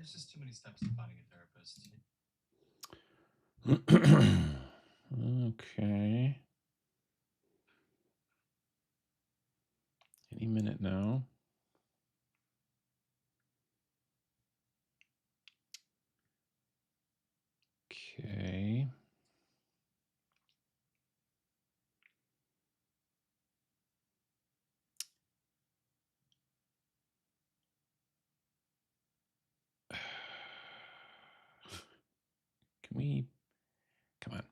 there's just too many steps to finding a therapist. Okay. Any minute now. Okay. Can we, come on.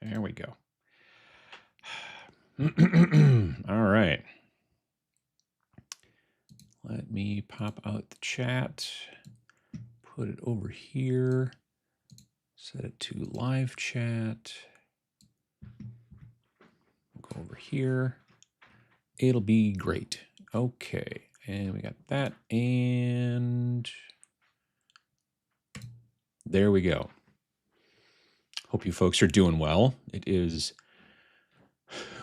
There we go. All right. Let me pop out the chat, put it over here, set it to live chat. We'll go over here. It'll be great. Okay, and we got that, and there we go. Hope you folks are doing well. It is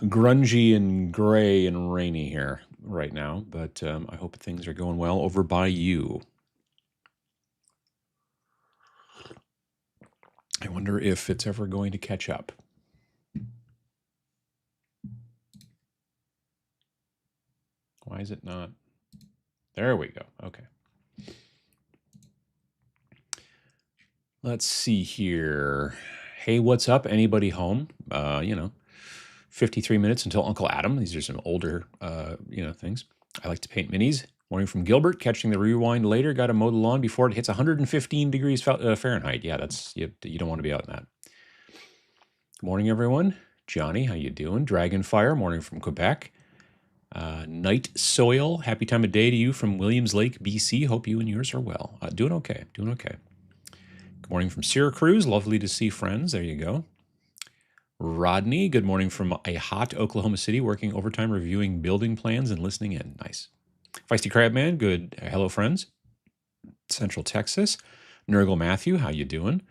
grungy and gray and rainy here right now, but I hope things are going well over by you. I wonder if it's ever going to catch up. Why is it not? There we go. Okay. Let's see here. Hey, what's up? Anybody home? 53 minutes until Uncle Adam. These are some older, things. I like to paint minis. Morning from Gilbert. Catching the rewind later. Got to mow the lawn before it hits 115 degrees Fahrenheit. Yeah, that's you don't want to be out in that. Good morning, everyone. Johnny, how you doing? Dragonfire. Morning from Quebec. Night Soil. Happy time of day to you from Williams Lake, BC. Hope you and yours are well. Doing okay. Doing okay. Good morning from Syracuse. Lovely to see friends. There you go. Rodney, good morning from a hot Oklahoma City, working overtime, reviewing building plans and listening in. Nice. Feisty Crabman, good. Hello, friends. Central Texas. Nurgle Matthew, how you doing?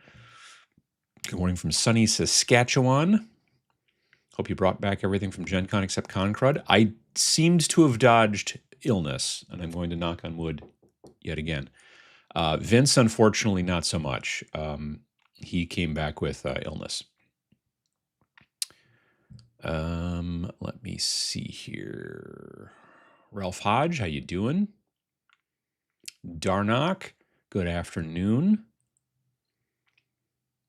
Good morning from sunny Saskatchewan. Hope you brought back everything from Gen Con except Concrud. I seemed to have dodged illness, and I'm going to knock on wood yet again. Vince, unfortunately, not so much. He came back with illness. Let me see here. Ralph Hodge, how you doing? Darnock, good afternoon.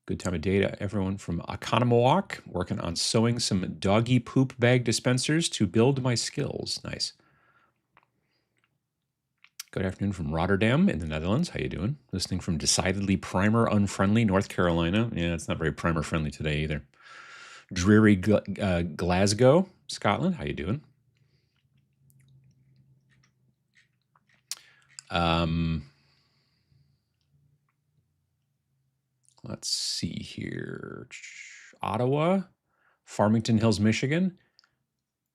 Good time of day to everyone from Oconomowoc, working on sewing some doggy poop bag dispensers to build my skills. Nice. Good afternoon from Rotterdam in the Netherlands. How you doing? Listening from decidedly primer-unfriendly North Carolina. Yeah, it's not very primer-friendly today either. Dreary Glasgow, Scotland. How you doing? Let's see here. Ottawa, Farmington Hills, Michigan.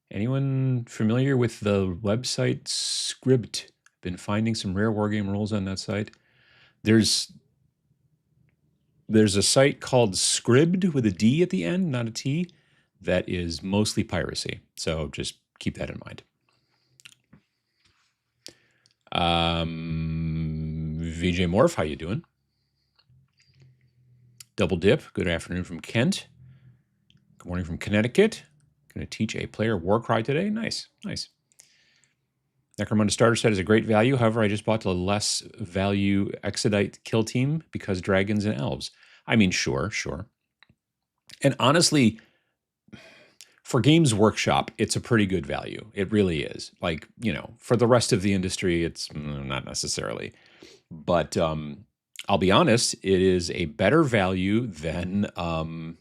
Anyone familiar with the website Script? Been finding some rare wargame rules on that site. There's a site called Scribd with a D at the end, not a T, that is mostly piracy. So just keep that in mind. VJ Morph, how you doing? Double Dip, good afternoon from Kent. Good morning from Connecticut. Going to teach a player Warcry today. Nice, nice. Necromunda starter set is a great value. However, I just bought the less value Exodite kill team because dragons and elves. I mean, sure. And honestly, for Games Workshop, it's a pretty good value. It really is. Like, for the rest of the industry, it's not necessarily. But I'll be honest, it is a better value than when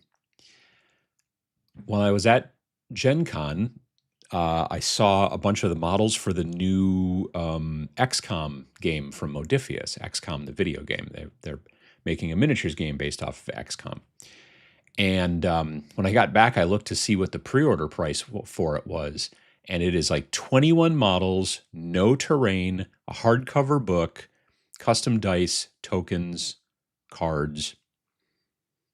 I was at Gen Con. I saw a bunch of the models for the new XCOM game from Modiphius. XCOM, the video game. They're making a miniatures game based off of XCOM. And when I got back, I looked to see what the pre-order price for it was. And it is like 21 models, no terrain, a hardcover book, custom dice, tokens, cards.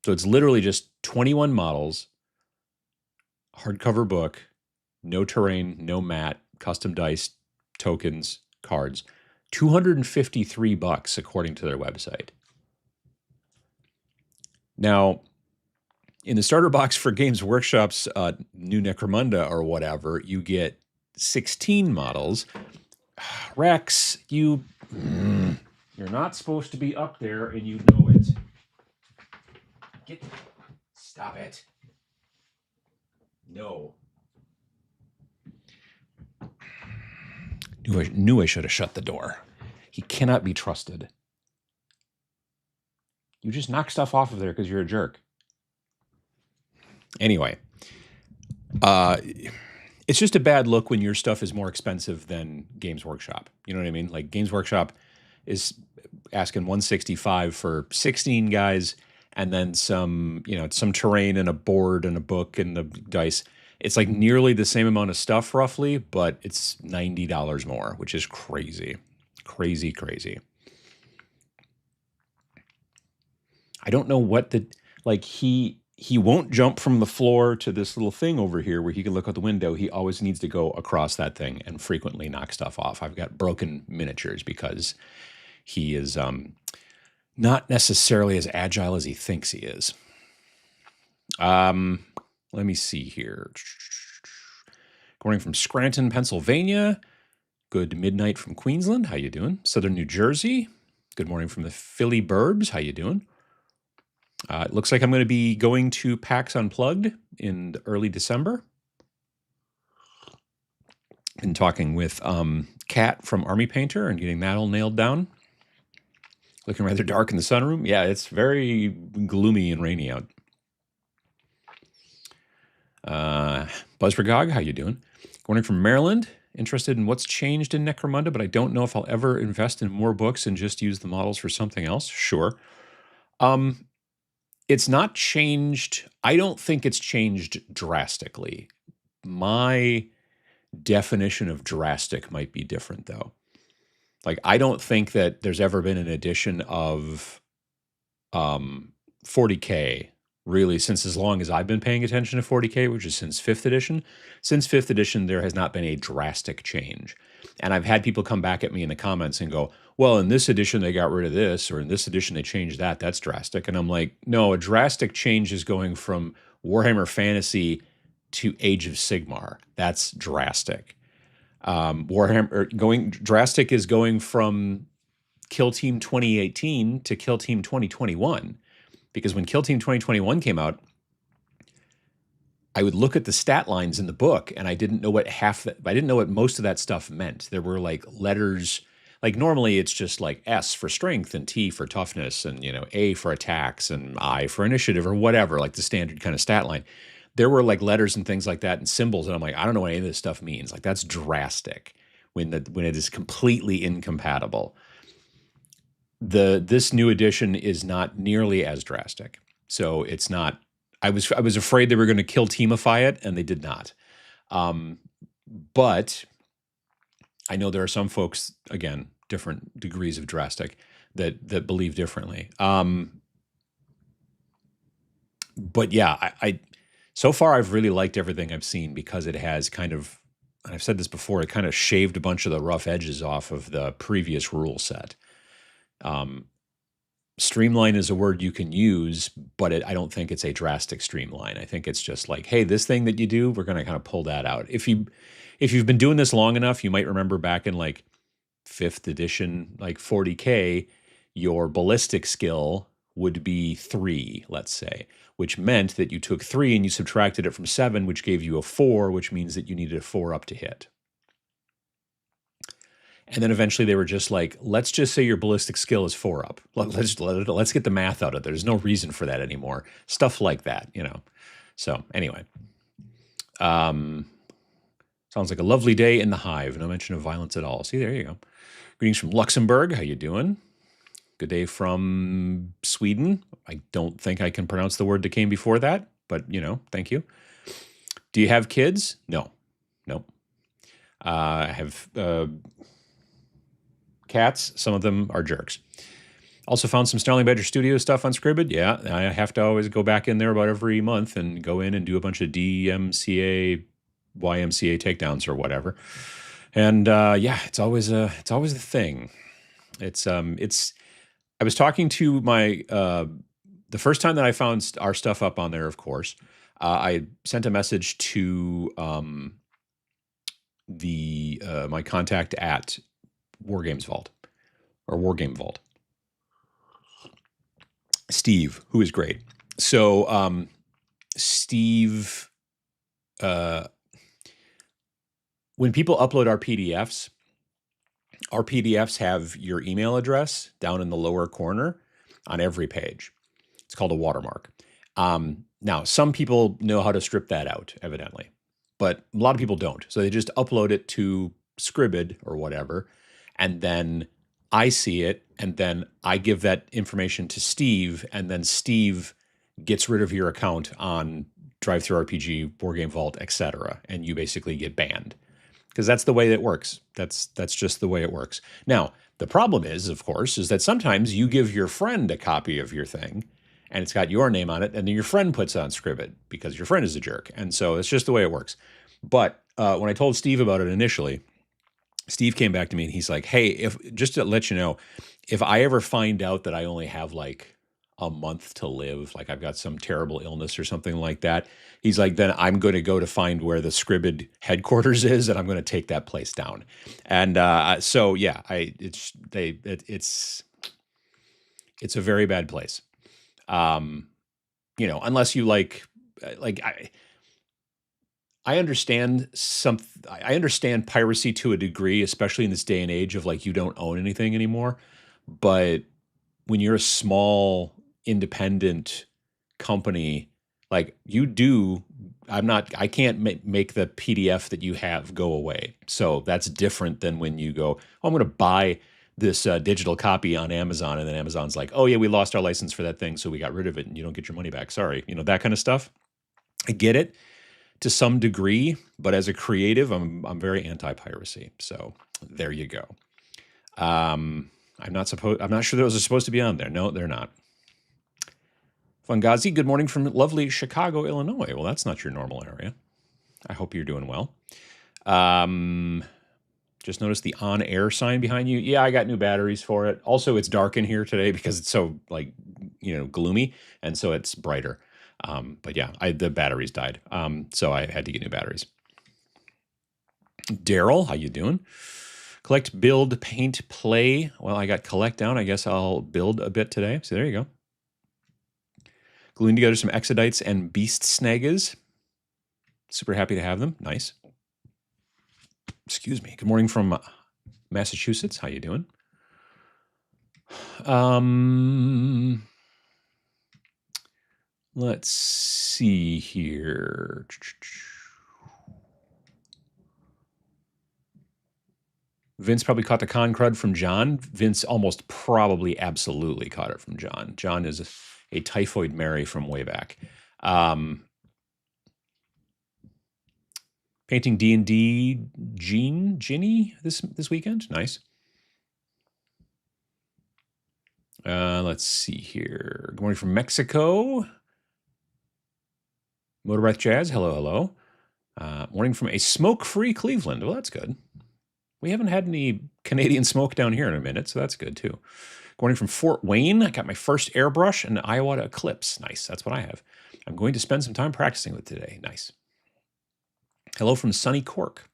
So it's literally just 21 models, hardcover book, no terrain, no mat, custom dice, tokens, cards. $253 according to their website. Now, in the starter box for Games Workshop's new Necromunda or whatever, you get 16 models. Rex, you're not supposed to be up there, and you know it. Stop it. No. Knew I should have shut the door. He cannot be trusted. You just knock stuff off of there because you're a jerk. Anyway, it's just a bad look when your stuff is more expensive than Games Workshop. You know what I mean? Like Games Workshop is asking $165 for 16 guys, and then some terrain and a board and a book and the dice. It's like nearly the same amount of stuff roughly, but it's $90 more, which is crazy. Crazy, crazy. I don't know what he won't jump from the floor to this little thing over here where he can look out the window. He always needs to go across that thing and frequently knock stuff off. I've got broken miniatures because he is not necessarily as agile as he thinks he is. Let me see here. Good morning from Scranton, Pennsylvania. Good midnight from Queensland. How you doing? Southern New Jersey. Good morning from the Philly Burbs. How you doing? It looks like I'm going to be going to PAX Unplugged in early December. Been talking with Kat from Army Painter and getting that all nailed down. Looking rather dark in the sunroom. Yeah, it's very gloomy and rainy out. Buzzbergog, how you doing? Good morning from Maryland. Interested in what's changed in Necromunda, but I don't know if I'll ever invest in more books and just use the models for something else. Sure. It's not changed. I don't think it's changed drastically. My definition of drastic might be different, though. Like, I don't think that there's ever been an edition of 40K, really, since as long as I've been paying attention to 40K, which is since 5th edition. Since 5th edition, there has not been a drastic change. And I've had people come back at me in the comments and go, well, in this edition, they got rid of this, or in this edition, they changed that. That's drastic. And I'm like, no, a drastic change is going from Warhammer Fantasy to Age of Sigmar. That's drastic. Drastic is going from Kill Team 2018 to Kill Team 2021. Because when Kill Team 2021 came out, I would look at the stat lines in the book, and I didn't know what most of that stuff meant. There were like letters, like normally it's just like S for strength and T for toughness and, A for attacks and I for initiative or whatever, like the standard kind of stat line. There were like letters and things like that and symbols, and I'm like, I don't know what any of this stuff means. Like, that's drastic when it is completely incompatible. This new edition is not nearly as drastic. So it's not. I was afraid they were going to kill teamify it, and they did not. But I know there are some folks, again, different degrees of drastic, that believe differently. But yeah, I so far I've really liked everything I've seen because it has kind of, and I've said this before, it kind of shaved a bunch of the rough edges off of the previous rule set. Streamline is a word you can use, but I don't think it's a drastic streamline. I think it's just like, hey, this thing that you do, we're going to kind of pull that out. If you've been doing this long enough, you might remember back in like 5th edition, like 40K, your ballistic skill would be 3, let's say, which meant that you took 3 and you subtracted it from 7, which gave you a 4, which means that you needed a 4 up to hit. And then eventually they were just like, let's just say your ballistic skill is 4 up. Let's get the math out of it. There's no reason for that anymore. Stuff like that, So anyway, sounds like a lovely day in the hive. No mention of violence at all. See, there you go. Greetings from Luxembourg. How you doing? Good day from Sweden. I don't think I can pronounce the word that came before that, but thank you. Do you have kids? No. I have cats. Some of them are jerks. Also found some Snarling Badger Studio stuff on Scribd. Yeah, I have to always go back in there about every month and go in and do a bunch of DMCA, YMCA takedowns or whatever. And yeah, it's always the thing. It's I was talking to my the first time that I found our stuff up on there, of course, I sent a message to the my contact at Wargames Vault or Wargame Vault, Steve, who is great. So Steve, when people upload our PDFs have your email address down in the lower corner on every page. It's called a watermark. Now, some people know how to strip that out, evidently, but a lot of people don't. So they just upload it to Scribd or whatever, and then I see it, and then I give that information to Steve, and then Steve gets rid of your account on DriveThruRPG, Wargame Vault, etc., and you basically get banned. Because that's the way it works. That's just the way it works. Now, the problem is, of course, is that sometimes you give your friend a copy of your thing, and it's got your name on it, and then your friend puts it on Scribd because your friend is a jerk. And so it's just the way it works. But when I told Steve about it initially, Steve came back to me and he's like, hey, if just to let you know, if I ever find out that I only have like a month to live, like I've got some terrible illness or something like that, he's like, then I'm going to go to find where the Scribd headquarters is, and I'm going to take that place down. And so yeah, it's a very bad place. Unless you like I understand I understand piracy to a degree, especially in this day and age of like you don't own anything anymore. But when you're a small independent company, like I can't make the PDF that you have go away. So that's different than when you go, oh, I'm going to buy this digital copy on Amazon, and then Amazon's like, oh yeah, we lost our license for that thing, so we got rid of it, and you don't get your money back. Sorry, that kind of stuff. I get it to some degree, but as a creative, I'm very anti-piracy. So there you go. I'm not sure those are supposed to be on there. No, they're not. Fungazi, good morning from lovely Chicago, Illinois. Well, that's not your normal area. I hope you're doing well. Just noticed the on-air sign behind you. Yeah, I got new batteries for it. Also, it's dark in here today because it's so gloomy, and so it's brighter. But yeah, the batteries died. So I had to get new batteries. Daryl, how you doing? Collect, build, paint, play. Well, I got collect down. I guess I'll build a bit today. So there you go. Gluing together some Exodites and Beast Snagas. Super happy to have them. Nice. Excuse me. Good morning from Massachusetts. How you doing? Let's see here. Vince probably caught the con crud from John. Vince almost probably absolutely caught it from John. John is a typhoid Mary from way back. Painting D&D Ginny this weekend. Nice. Let's see here. Good morning from Mexico. Motor Breath Jazz. Hello. Morning from a smoke-free Cleveland. Well, that's good. We haven't had any Canadian smoke down here in a minute, so that's good too. Good morning from Fort Wayne. I got my first airbrush and Iowa Eclipse. Nice. That's what I have. I'm going to spend some time practicing with today. Nice. Hello from sunny Cork.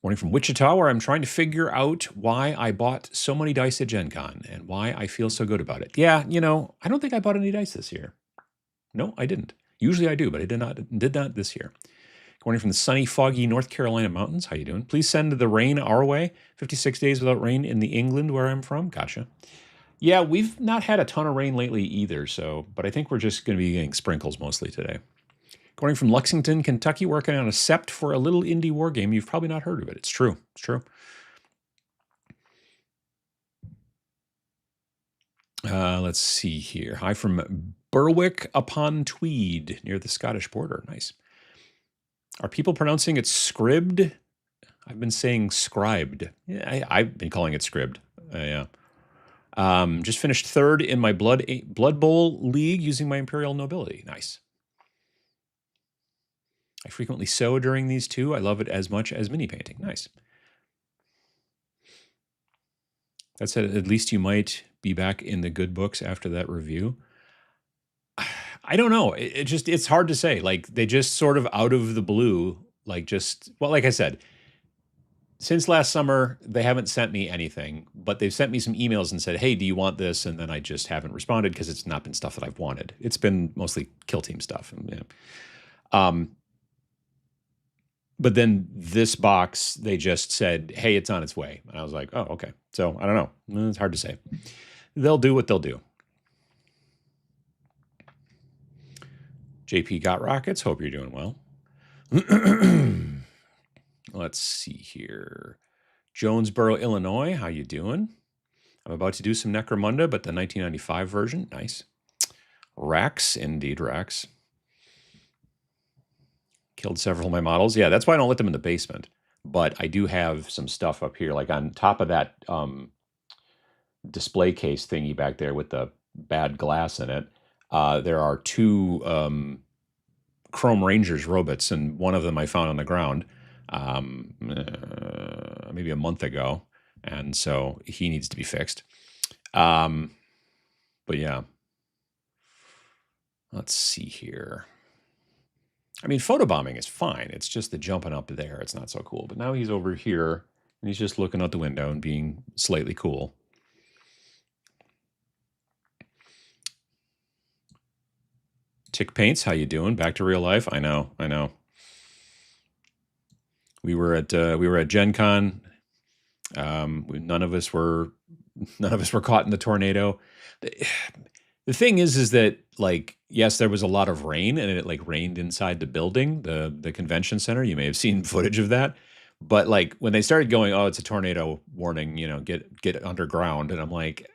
Morning from Wichita, where I'm trying to figure out why I bought so many dice at Gen Con and why I feel so good about it. Yeah, I don't think I bought any dice this year. No, I didn't. Usually I do, but I did not this year. Good morning from the sunny, foggy North Carolina mountains. How you doing? Please send the rain our way. 56 days without rain in the England where I'm from. Gotcha. Yeah, we've not had a ton of rain lately either, but I think we're just going to be getting sprinkles mostly today. Good morning from Lexington, Kentucky, working on a sept for a little indie war game. You've probably not heard of it. It's true. Let's see here. Hi from Berwick upon Tweed, near the Scottish border. Nice. Are people pronouncing it scribd? I've been saying scribed. Yeah, I've been calling it scribd. Yeah. Just finished third in my Blood Bowl league using my Imperial Nobility. Nice. I frequently sew during these too. I love it as much as mini painting. Nice. That said, at least you might be back in the good books after that review. I don't know. It's hard to say. Like they just sort of out of the blue, like like I said, since last summer, they haven't sent me anything, but they've sent me some emails and said, "Hey, do you want this?" And then I just haven't responded because it's not been stuff that I've wanted. It's been mostly Kill Team stuff. But then this box, they just said, "Hey, it's on its way," and I was like, "Oh, okay." So I don't know. It's hard to say. They'll do what they'll do. JP got rockets. Hope you're doing well. Let's see here. Jonesboro, Illinois. How you doing? I'm about to do some Necromunda, but the 1995 version. Nice. Rax, indeed, Rax. Killed several of my models. Yeah, that's why I don't let them in the basement. But I do have some stuff up here, like on top of that display case thingy back there with the bad glass in it. There are two Chrome Rangers robots, and one of them I found on the ground maybe a month ago, and so he needs to be fixed. But yeah, let's see here. I mean, photobombing is fine. It's just the jumping up there. It's not so cool. But now he's over here, and he's just looking out the window and being slightly cool. Tick Paints, how you doing? Back to real life? I know. We were at Gen Con. None of us were caught in the tornado. The thing is that, like, yes, there was a lot of rain, and it like rained inside the building, the convention center. You may have seen footage of that. But like when they started going, "Oh, it's a tornado warning," get underground, and I'm like,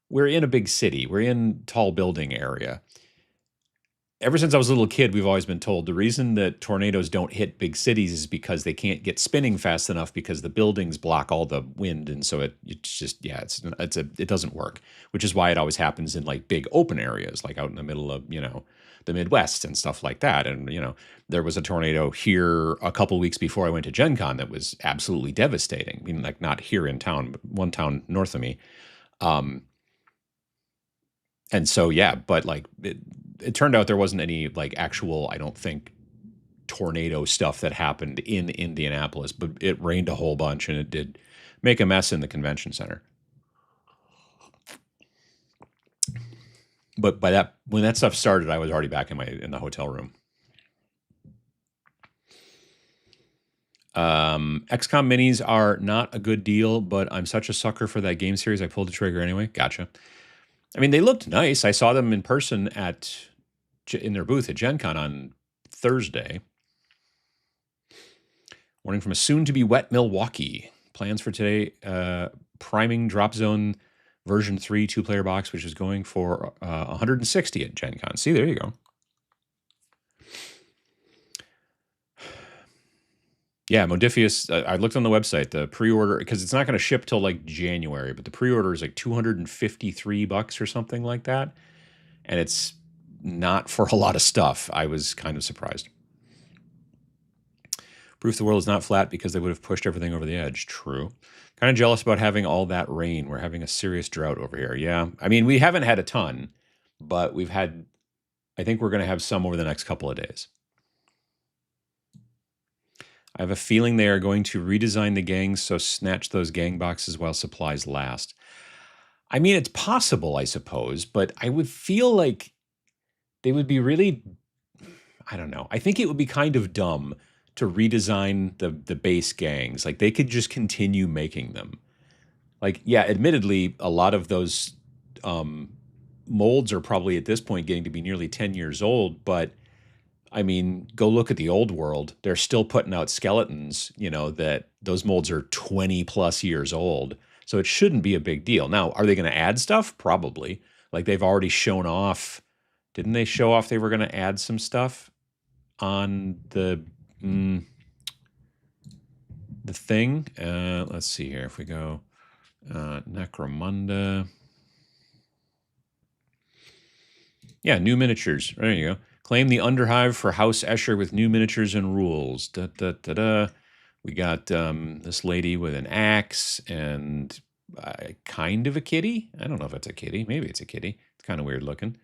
we're in a big city. We're in tall building area. Ever since I was a little kid, we've always been told the reason that tornadoes don't hit big cities is because they can't get spinning fast enough because the buildings block all the wind, and so it doesn't work. Which is why it always happens in like big open areas, like out in the middle of the Midwest and stuff like that. And there was a tornado here a couple weeks before I went to Gen Con that was absolutely devastating. I mean, like not here in town, but one town north of me. And so yeah, but like it turned out there wasn't any like actual, I don't think, tornado stuff that happened in Indianapolis, but it rained a whole bunch and it did make a mess in the convention center. But when that stuff started, I was already back in the hotel room. XCOM minis are not a good deal, but I'm such a sucker for that game series, I pulled the trigger anyway. Gotcha. I mean, they looked nice. I saw them in person in their booth at Gen Con on Thursday. Warning from a soon-to-be wet Milwaukee. Plans for today, priming Drop Zone version 3 two-player box, which is going for 160 at Gen Con. See, there you go. Yeah, Modifius, I looked on the website, the pre-order, because it's not going to ship till like January, but the pre-order is like $253 or something like that. And it's not for a lot of stuff. I was kind of surprised. Proof the world is not flat because they would have pushed everything over the edge. True. Kind of jealous about having all that rain. We're having a serious drought over here. Yeah. I mean, we haven't had a ton, but I think we're going to have some over the next couple of days. I have a feeling they are going to redesign the gangs, so snatch those gang boxes while supplies last. I mean, it's possible, I suppose, but I would feel like they would be really, I don't know. I think it would be kind of dumb to redesign the base gangs. Like, they could just continue making them. Like, yeah, admittedly, a lot of those molds are probably at this point getting to be nearly 10 years old, but I mean, go look at the old world. They're still putting out skeletons, that those molds are 20 plus years old. So it shouldn't be a big deal. Now, are they going to add stuff? Probably. Like they've already shown off. Didn't they show off they were going to add some stuff on the thing? Let's see here. If we go Necromunda. Yeah, new miniatures. There you go. Claim the Underhive for House Escher with new miniatures and rules. We got this lady with an axe and kind of a kitty. I don't know if it's a kitty. Maybe it's a kitty. It's kind of weird looking.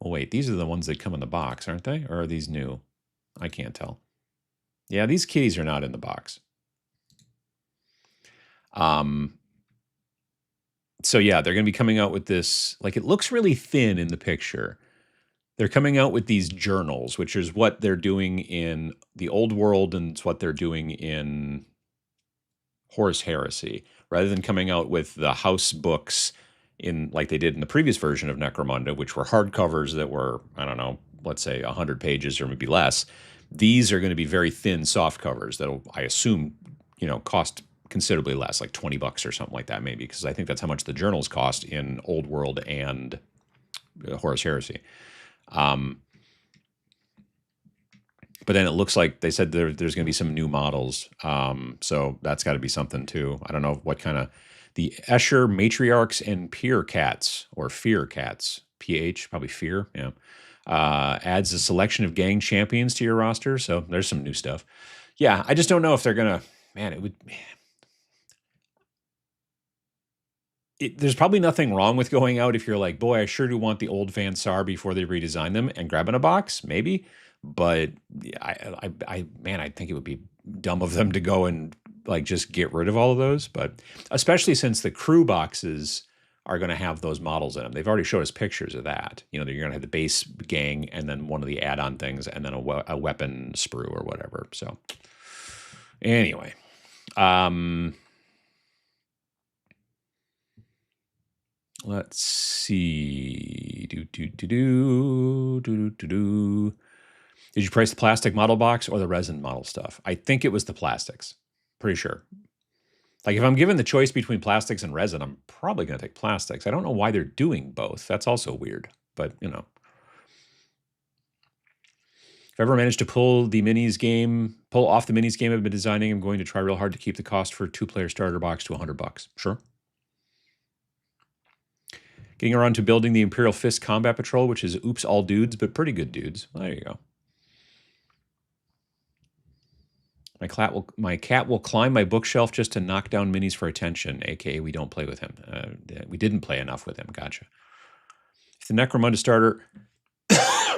Oh, wait. These are the ones that come in the box, aren't they? Or are these new? I can't tell. Yeah, these kitties are not in the box. So yeah, they're going to be coming out with this, like, it looks really thin in the picture. They're coming out with these journals, which is what they're doing in the old world, and it's what they're doing in Horus Heresy, rather than coming out with the house books in like they did in the previous version of Necromunda, which were hardcovers that were, I don't know, let's say 100 pages or maybe less. These are going to be very thin soft covers that'll, I assume, cost considerably less, like $20 or something like that, maybe, because I think that's how much the journals cost in Old World and Horus Heresy. But then it looks like they said there's going to be some new models. So that's got to be something too. I don't know what kind of, the Escher Matriarchs and Peer Cats, or Fear Cats, PH, probably Fear, yeah. Adds a selection of gang champions to your roster. So there's some new stuff. Yeah, I just don't know if they're going to, man, it would, there's probably nothing wrong with going out if you're like, boy, I sure do want the old Van Sar before they redesign them, and grabbing a box, maybe. But man, I think it would be dumb of them to go and like just get rid of all of those. But especially since the crew boxes are going to have those models in them. They've already showed us pictures of that. You're going to have the base gang and then one of the add-on things and then a weapon sprue or whatever. So anyway, let's see. Did you price the plastic model box or the resin model stuff? I think it was the plastics. Pretty sure. Like if I'm given the choice between plastics and resin, I'm probably going to take plastics. I don't know why they're doing both. That's also weird. But, If I ever managed to pull off the minis game I've been designing, I'm going to try real hard to keep the cost for a 2-player starter box to $100. Sure. Getting around to building the Imperial Fist Combat Patrol, which is oops all dudes, but pretty good dudes. Well, there you go. My cat will climb my bookshelf just to knock down minis for attention, aka we don't play with him. We didn't play enough with him. Gotcha. If the Necromunda starter,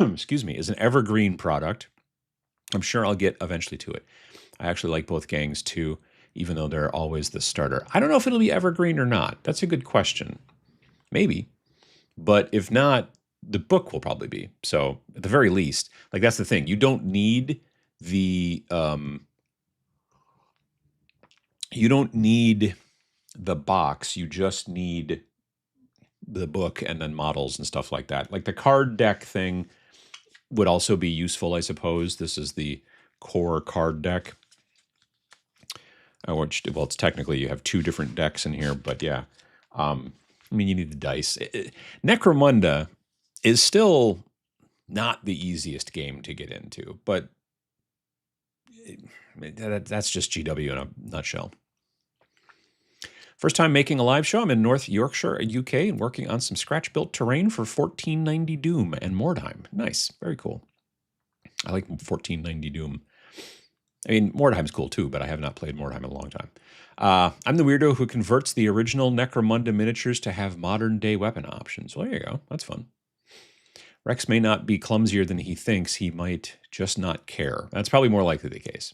excuse me, is an evergreen product, I'm sure I'll get eventually to it. I actually like both gangs too, even though they're always the starter. I don't know if it'll be evergreen or not. That's a good question. Maybe. But if not, the book will probably be. So at the very least, like that's the thing. You don't need the box. You just need the book and then models and stuff like that. Like the card deck thing would also be useful, I suppose. This is the core card deck. Which, well, it's technically you have 2 different decks in here, but yeah. You need the dice. Necromunda is still not the easiest game to get into, but that's just GW in a nutshell. First time making a live show. I'm in North Yorkshire, UK, and working on some scratch-built terrain for 1490 Doom and Mordheim. Nice. Very cool. I like 1490 Doom. I mean, Mordheim's cool too, but I have not played Mordheim in a long time. I'm the weirdo who converts the original Necromunda miniatures to have modern-day weapon options. Well, there you go. That's fun. Rex may not be clumsier than he thinks. He might just not care. That's probably more likely the case.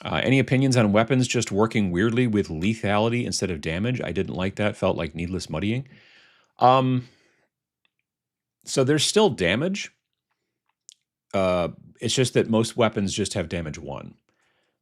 Any opinions on weapons just working weirdly with lethality instead of damage? I didn't like that. Felt like needless muddying. So there's still damage. It's just that most weapons just have damage 1.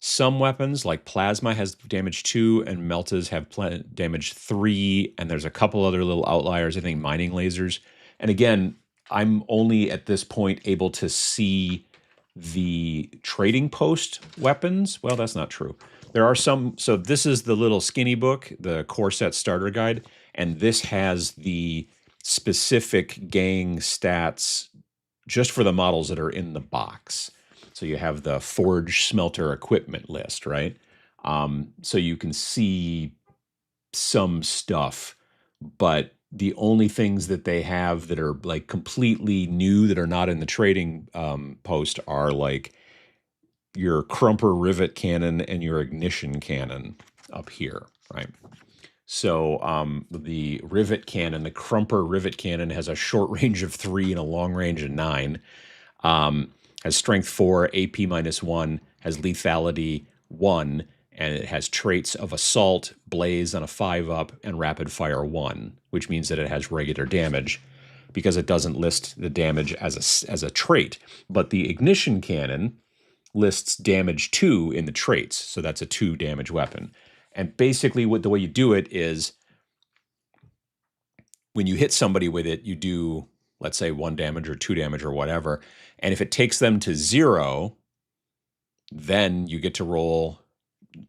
Some weapons, like Plasma, has damage 2, and Meltas have damage 3, and there's a couple other little outliers, I think mining lasers. And again, I'm only at this point able to see the trading post weapons. Well, that's not true. There are some, so this is the little skinny book, the core set starter guide, and this has the specific gang stats just for the models that are in the box. So you have the forge smelter equipment list, right? So you can see some stuff, but the only things that they have that are like completely new that are not in the trading post are like your crumper rivet cannon and your ignition cannon up here, right? So the rivet cannon, the crumper rivet cannon, has a short range of 3 and a long range of 9. Has strength 4, AP -1, has lethality 1, and it has traits of assault, blaze on a 5-up, and rapid fire 1, which means that it has regular damage because it doesn't list the damage as a trait. But the ignition cannon lists damage 2 in the traits, so that's a 2 damage weapon. And basically, the way you do it is when you hit somebody with it, you do, let's say, 1 damage or 2 damage or whatever. And if it takes them to 0, then you get to roll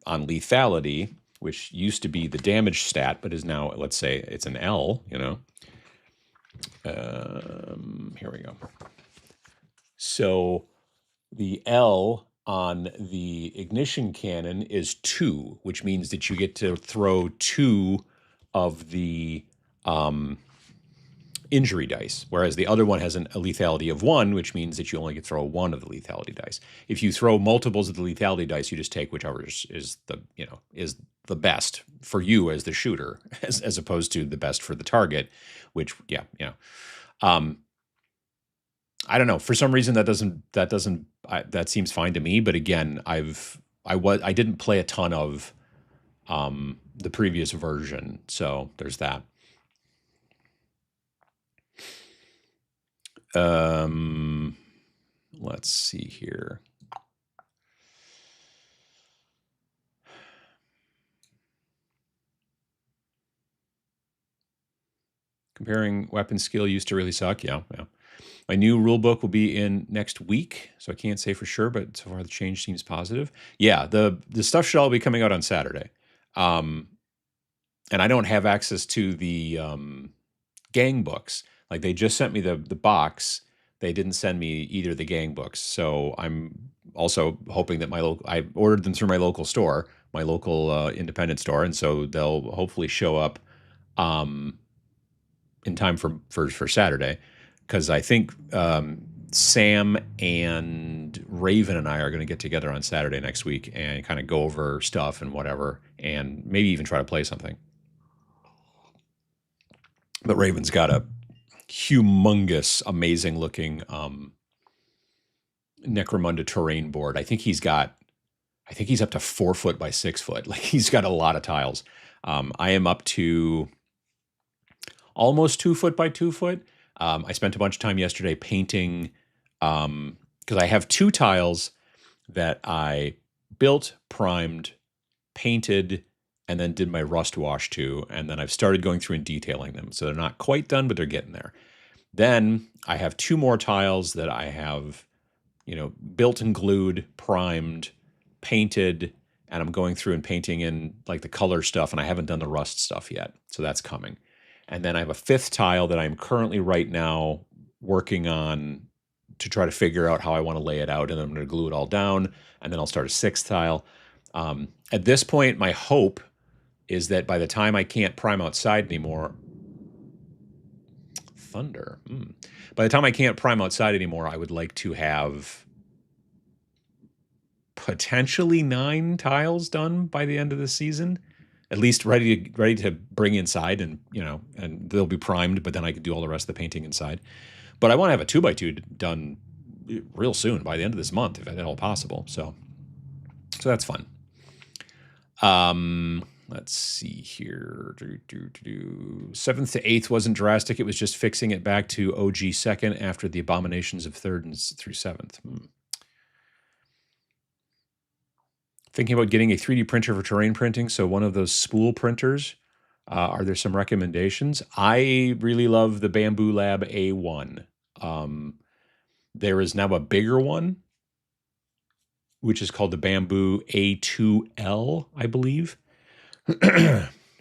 on lethality, which used to be the damage stat, but is now, let's say, it's an L, you know. Here we go. So the L on the ignition cannon is 2, which means that you get to throw 2 of the injury dice, whereas the other one has a lethality of 1, which means that you only get to throw 1 of the lethality dice. If you throw multiples of the lethality dice, you just take whichever is the best for you as the shooter, as opposed to the best for the target. Which, I don't know. For some reason, that seems fine to me. But again, I didn't play a ton of the previous version, so there's that. Let's see here. Comparing weapon skill used to really suck. Yeah. My new rulebook will be in next week, so I can't say for sure, but so far the change seems positive. Yeah, the stuff should all be coming out on Saturday. And I don't have access to the gang books. Like, they just sent me the box. They didn't send me either the gang books. So I'm also hoping that I ordered them through my local store, my local independent store, and so they'll hopefully show up in time for Saturday, because I think Sam and Raven and I are going to get together on Saturday next week and kind of go over stuff and whatever, and maybe even try to play something. But Raven's got a humongous, amazing looking Necromunda terrain board. I think he's up to 4 foot by 6 foot. Like, he's got a lot of tiles. I am up to almost 2 foot by 2 foot. I spent a bunch of time yesterday painting, because I have 2 tiles that I built, primed, painted, and then did my rust wash to, and then I've started going through and detailing them. So they're not quite done, but they're getting there. Then I have 2 more tiles that I have, built and glued, primed, painted, and I'm going through and painting in like the color stuff, and I haven't done the rust stuff yet. So that's coming. And then I have a 5th tile that I'm currently right now working on to try to figure out how I want to lay it out, and then I'm going to glue it all down, and then I'll start a 6th tile. At this point, my hope is that by the time I can't prime outside anymore, thunder. By the time I can't prime outside anymore, I would like to have potentially 9 tiles done by the end of the season, at least ready to bring inside, and and they'll be primed, but then I could do all the rest of the painting inside. But I want to have a 2x2 done real soon, by the end of this month, if at all possible. So that's fun. Let's see here. 7th to 8th wasn't drastic. It was just fixing it back to OG 2nd after the abominations of 3rd through 7th. Thinking about getting a 3D printer for terrain printing, so one of those spool printers. Are there some recommendations? I really love the Bamboo Lab A1. There is now a bigger one, which is called the Bamboo A2L, I believe,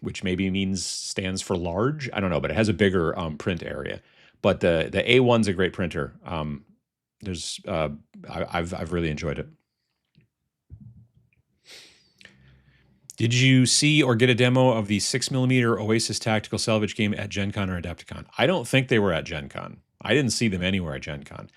which maybe stands for large. I don't know, but it has a bigger print area. But the A1's a great printer. I've really enjoyed it. Did you see or get a demo of the 6mm Oasis tactical salvage game at Gen Con or Adepticon? I don't think they were at Gen Con. I didn't see them anywhere at Gen Con.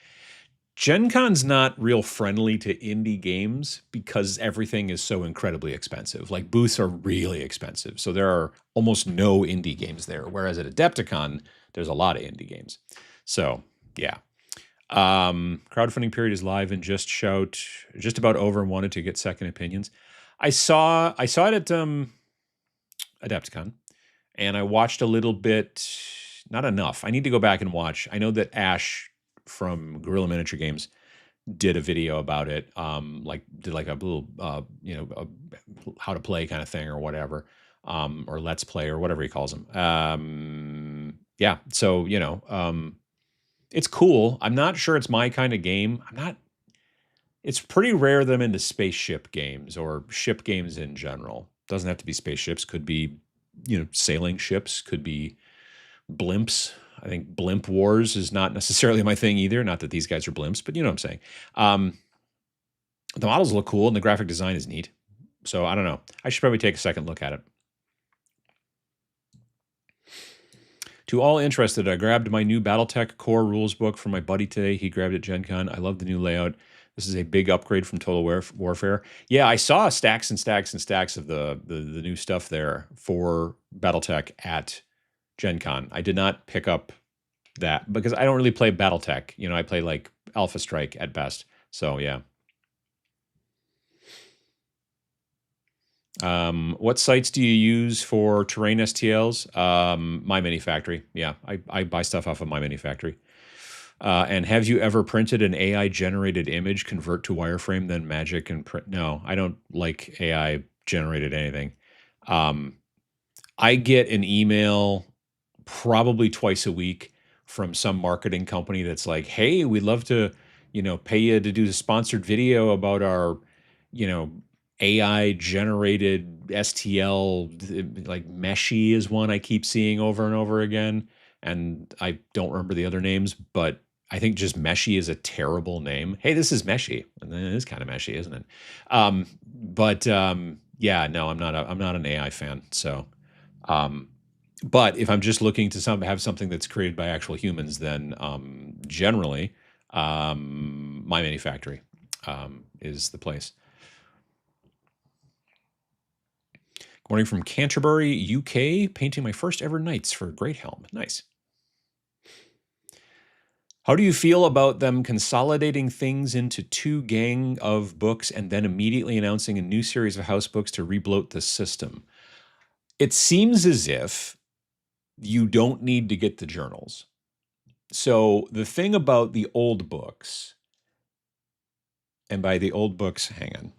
Gen Con's not real friendly to indie games because everything is so incredibly expensive. Like booths are really expensive. So there are almost no indie games there. Whereas at Adepticon, there's a lot of indie games. So yeah. Crowdfunding period is live and just about over and wanted to get second opinions. I saw it at Adepticon and I watched a little bit, not enough. I need to go back and watch. I know that Ash from Guerrilla Miniature Games did a video about it, did like a little, how to play kind of thing or whatever, or let's play or whatever he calls them. Yeah, so it's cool. I'm not sure it's my kind of game. It's pretty rare that I'm into spaceship games or ship games in general. Doesn't have to be spaceships. Could be, sailing ships. Could be blimps. I think blimp wars is not necessarily my thing either. Not that these guys are blimps, but you know what I'm saying. The models look cool and the graphic design is neat. So I don't know. I should probably take a second look at it. To all interested, I grabbed my new Battletech core rules book from my buddy today. He grabbed it at Gen Con. I love the new layout. This is a big upgrade from Total Warfare. Yeah, I saw stacks and stacks and stacks of the new stuff there for Battletech at Gen Con. I did not pick up that because I don't really play Battletech. I play like Alpha Strike at best. So yeah. What sites do you use for terrain STLs? My Mini Factory. Yeah, I buy stuff off of My Mini Factory. And have you ever printed an AI generated image, convert to wireframe, then magic and print? No, I don't like AI generated anything. I get an email probably twice a week from some marketing company that's like, hey, we'd love to, pay you to do a sponsored video about our, AI generated STL, like Meshy is one I keep seeing over and over again. And I don't remember the other names, but I think just Meshy is a terrible name. Hey, this is Meshy. And it is kind of Meshy, isn't it? Yeah, no, I'm not an AI fan. So, but if I'm just looking to have something that's created by actual humans, then generally, My Mini Factory is the place. Good morning from Canterbury, UK. Painting my first ever knights for Great Helm. Nice. How do you feel about them consolidating things into 2 gang of books and then immediately announcing a new series of house books to rebloat the system? It seems as if you don't need to get the journals. So the thing about the old books, and by the old books, hang on.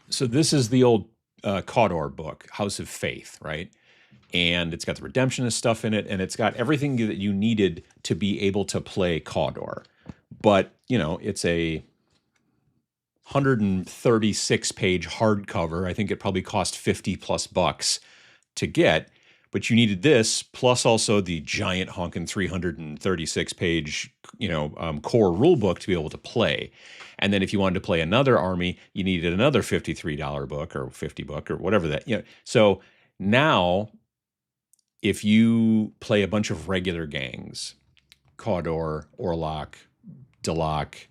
So this is the old Cawdor book, House of Faith, right? And it's got the Redemptionist stuff in it, and it's got everything that you needed to be able to play Cawdor. But, it's a 136-page hardcover. I think it probably cost $50+ to get. But you needed this, plus also the giant honkin' 336-page, core rule book to be able to play. And then if you wanted to play another army, you needed another $53 book or $50 or whatever that. So now, if you play a bunch of regular gangs, Cawdor, Orlok, Dalak,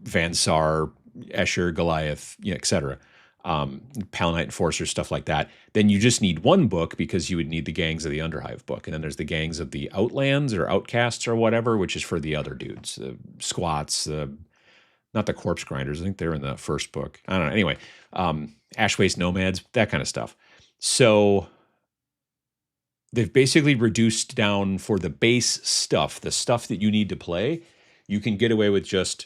Vansar, Escher, Goliath, etc., Palanite Enforcer, stuff like that, then you just need one book because you would need the gangs of the Underhive book. And then there's the gangs of the Outlands or Outcasts or whatever, which is for the other dudes, the squats, not the corpse grinders. I think they're in the first book. I don't know. Anyway, Ashwaste Nomads, that kind of stuff. So they've basically reduced down for the base stuff, the stuff that you need to play. You can get away with just,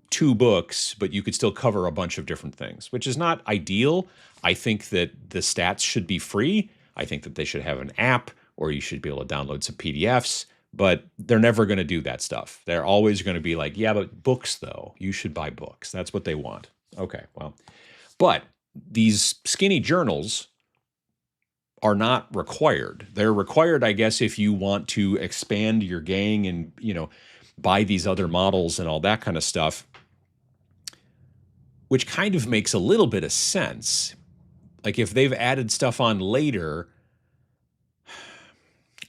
2 books, but you could still cover a bunch of different things, which is not ideal. I think that the stats should be free. I think that they should have an app, or you should be able to download some PDFs, but they're never going to do that stuff. They're always going to be like, yeah, but books though, you should buy books. That's what they want. Okay, well, but these skinny journals are not required. They're required, I guess, if you want to expand your gang and, buy these other models and all that kind of stuff, which kind of makes a little bit of sense. Like if they've added stuff on later,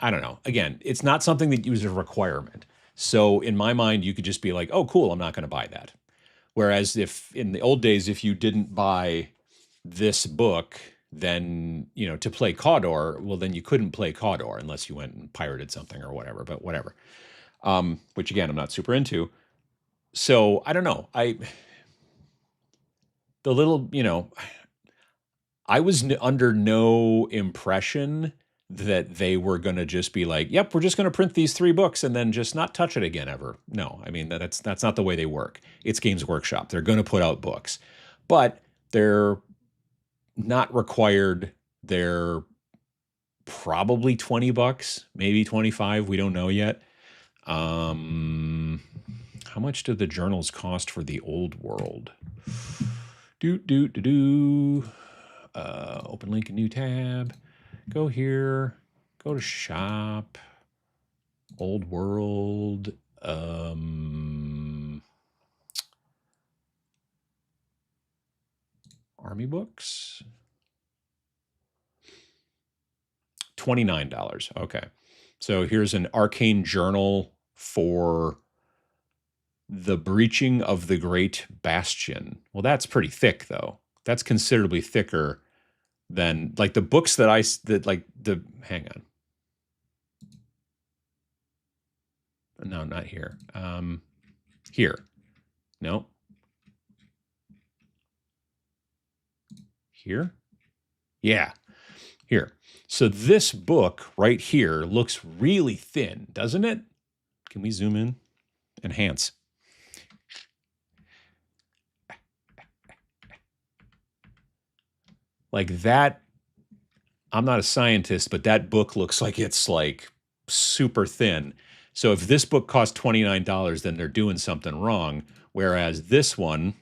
I don't know. Again, it's not something that is a requirement. So in my mind, you could just be like, oh, cool, I'm not going to buy that. Whereas if in the old days, if you didn't buy this book, then, you know, to play Cawdor, well, then you couldn't play Cawdor unless you went and pirated something or whatever, but whatever. Which again, I'm not super into. So I don't know. I was under no impression that they were going to just be like, yep, we're just going to print these 3 books and then just not touch it again ever. No, I mean, that's not the way they work. It's Games Workshop. They're going to put out books, but they're not required. They're probably $20, maybe 25. We don't know yet. How much do the journals cost for the old world? Open link, a new tab. Go here. Go to shop. Old world. Army books. $29. Okay. So here's an arcane journal for the breaching of the Great Bastion. Well, that's pretty thick, though. That's considerably thicker than like the books that hang on. No, not here. Here. No. Here? Yeah. Here. So this book right here looks really thin, doesn't it? Can we zoom in? Enhance. Like that, I'm not a scientist, but that book looks like it's like super thin. So if this book costs $29, then they're doing something wrong. Whereas this one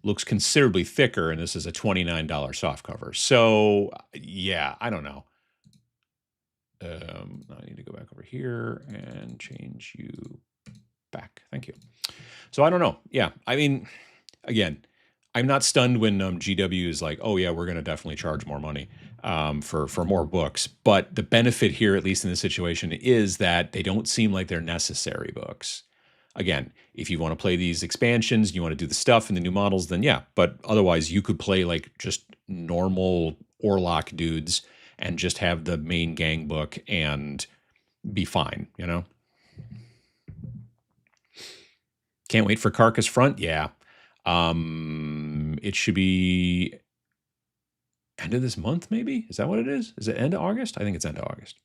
looks considerably thicker, and this is a $29 softcover. So yeah, I don't know. I need to go back over here and change you back. Thank you. So I don't know. Yeah, I mean, again, I'm not stunned when GW is like, oh yeah, we're going to definitely charge more money for more books. But the benefit here, at least in this situation, is that they don't seem like they're necessary books. Again, if you want to play these expansions, you want to do the stuff and the new models, then yeah. But otherwise, you could play like just normal Orlok dudes and just have the main gang book and be fine, you know? Can't wait for Carcass Front? Yeah. It should be end of this month, maybe? Is that what it is? Is it end of August? I think it's end of August.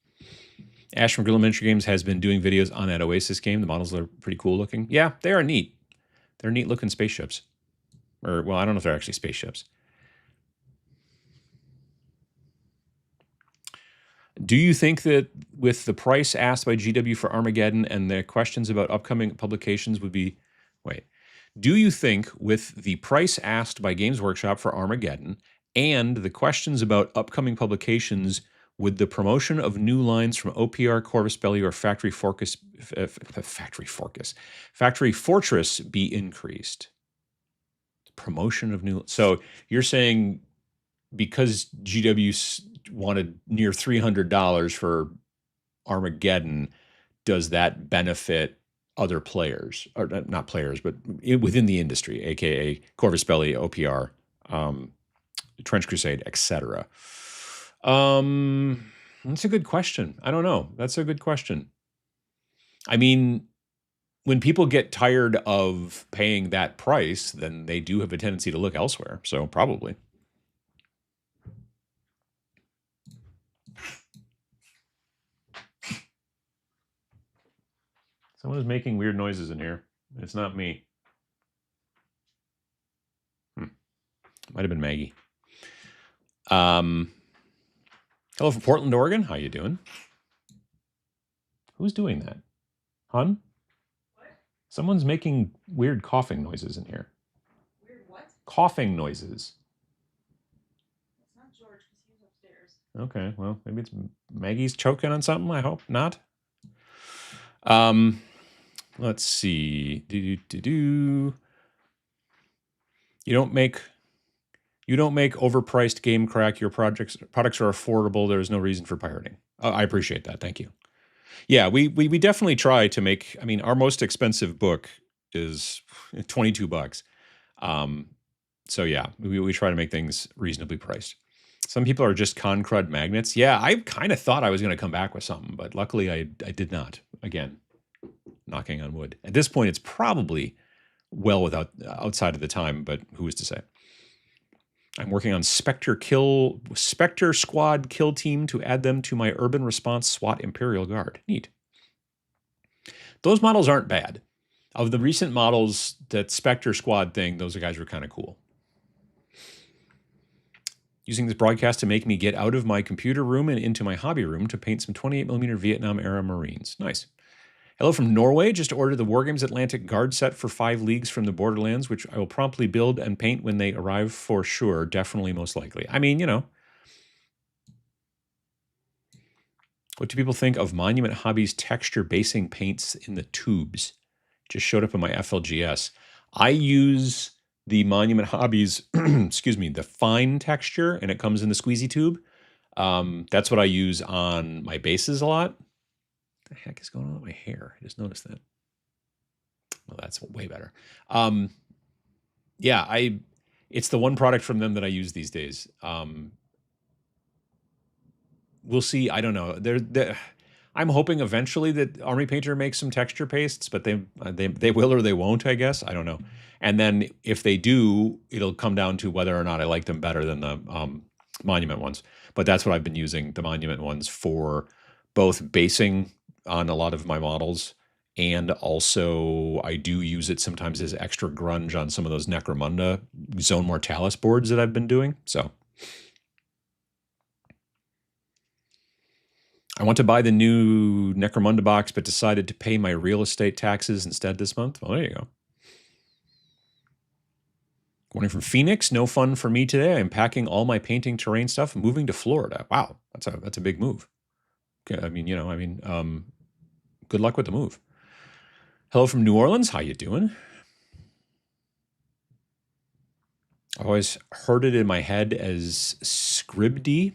Ash from Guerrilla Miniature Games has been doing videos on that Oasis game. The models are pretty cool looking. Yeah, they are neat. They're neat looking spaceships. Or, well, I don't know if they're actually spaceships. Do you think that with the price asked by GW for Armageddon and the questions about upcoming publications would be... Wait. Do you think with the price asked by Games Workshop for Armageddon and the questions about upcoming publications, would the promotion of new lines from OPR, Corvus Belli, or Factory Fortress be increased? Promotion of new... So you're saying because GW wanted near $300 for Armageddon, does that benefit other players, or not players, but within the industry, aka Corvus Belli, OPR, Trench Crusade, etc.? That's a good question. I don't know. That's a good question. I mean, when people get tired of paying that price, then they do have a tendency to look elsewhere. So probably. Someone is making weird noises in here. It's not me. Might have been Maggie. Hello from Portland, Oregon. How you doing? Who's doing that? Hun? What? Someone's making weird coughing noises in here. Weird what? Coughing noises. It's not George because he was upstairs. Okay, well, maybe it's Maggie's choking on something. I hope not. Let's see. You don't make overpriced game crack. Your products are affordable. There's no reason for pirating. I appreciate that. Thank you. Yeah, we definitely try to make. I mean, our most expensive book is $22. So yeah, we try to make things reasonably priced. Some people are just con crud magnets. Yeah, I kind of thought I was going to come back with something, but luckily I did not. Again, knocking on wood. At this point, it's probably well outside of the time, but who is to say? I'm working on Spectre Squad kill team to add them to my Urban Response SWAT Imperial Guard. Neat. Those models aren't bad. Of the recent models, that Spectre Squad thing, those guys were kind of cool. Using this broadcast to make me get out of my computer room and into my hobby room to paint some 28mm Vietnam-era Marines. Nice. Hello from Norway. Just ordered the Wargames Atlantic Guard set for 5 leagues from the Borderlands, which I will promptly build and paint when they arrive for sure. Definitely, most likely. I mean, you know. What do people think of Monument Hobbies texture basing paints in the tubes? Just showed up in my FLGS. I use the Monument Hobbies, excuse me, the fine texture, and it comes in the squeezy tube. That's what I use on my bases a lot. What the heck is going on with my hair? I just noticed that. Well, that's way better. Yeah, it's the one product from them that I use these days. We'll see. I don't know. I'm hoping eventually that Army Painter makes some texture pastes, but they will or they won't, I guess. I don't know. And then if they do, it'll come down to whether or not I like them better than the Monument ones. But that's what I've been using, the Monument ones, for both basing on a lot of my models, and also I do use it sometimes as extra grunge on some of those Necromunda Zone Mortalis boards that I've been doing. So I want to buy the new Necromunda box, but decided to pay my real estate taxes instead this month. Well, there you go. Morning from Phoenix. No fun for me today. I'm packing all my painting terrain stuff and moving to Florida. Wow, that's a big move. Okay, I mean, good luck with the move. Hello from New Orleans. How you doing? I've always heard it in my head as Scribd.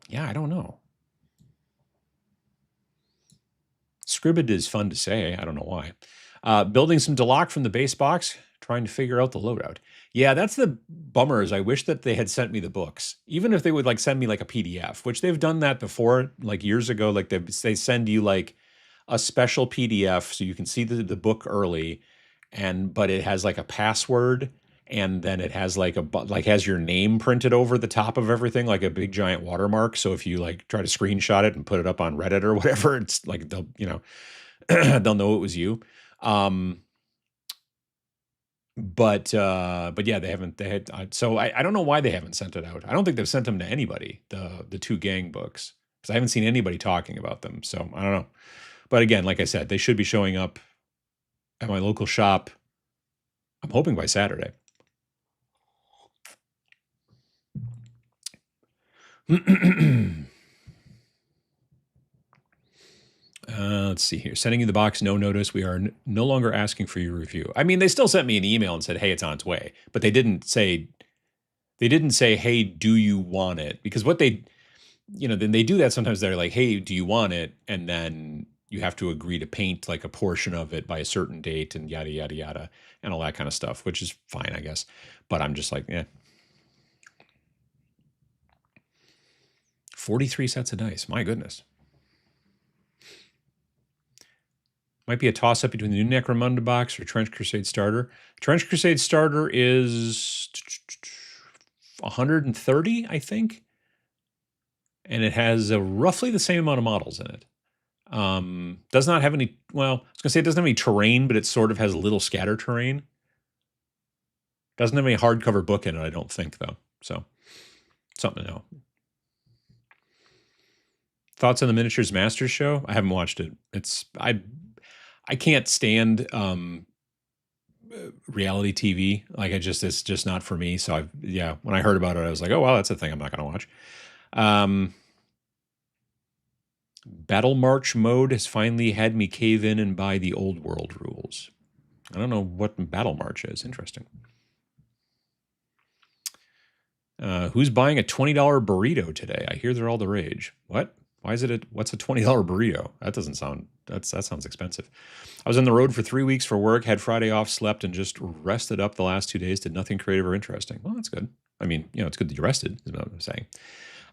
Yeah, I don't know. Scribd is fun to say. I don't know why. Building some Deloc from the base box, trying to figure out the loadout. Yeah, that's the bummer, is I wish that they had sent me the books. Even if they would like send me like a PDF, which they've done that before, like years ago. Like they send you like a special PDF so you can see the book early, but it has like a password, and then it has like has your name printed over the top of everything, like a big giant watermark. So if you like try to screenshot it and put it up on Reddit or whatever, it's like they'll they'll know it was you. But yeah, so I don't know why they haven't sent it out. I don't think they've sent them to anybody, the 2 gang books, because I haven't seen anybody talking about them. So I don't know. But again, like I said, they should be showing up at my local shop, I'm hoping by Saturday. Let's see here. Sending you the box, no notice. We are no longer asking for your review. I mean, they still sent me an email and said, hey, it's on its way. But they didn't say, hey, do you want it? Because what then they do that sometimes. They're like, hey, do you want it? And then you have to agree to paint like a portion of it by a certain date and yada, yada, yada, and all that kind of stuff, which is fine, I guess. But I'm just like, 43 sets of dice. My goodness. Might be a toss-up between the new Necromunda box or Trench Crusade starter. Trench Crusade starter is 130, I think. And it has roughly the same amount of models in it. Does not have any, well, I was going to say it doesn't have any terrain, but it sort of has a little scatter terrain. Doesn't have any hardcover book in it, I don't think, though. So, something to know. Thoughts on the Miniatures Masters show? I haven't watched it. I can't stand reality TV. Like it's just not for me. So when I heard about it, I was like, oh, well, that's a thing I'm not going to watch. Battle March mode has finally had me cave in and buy the old world rules. I don't know what Battle March is. Interesting. Who's buying a $20 burrito today? I hear they're all the rage. What? Why is it? What's a $20 burrito? That doesn't sound. That sounds expensive. I was on the road for 3 weeks for work. Had Friday off, slept, and just rested up the last 2 days. Did nothing creative or interesting. Well, that's good. I mean, it's good that you rested. Is what I'm saying.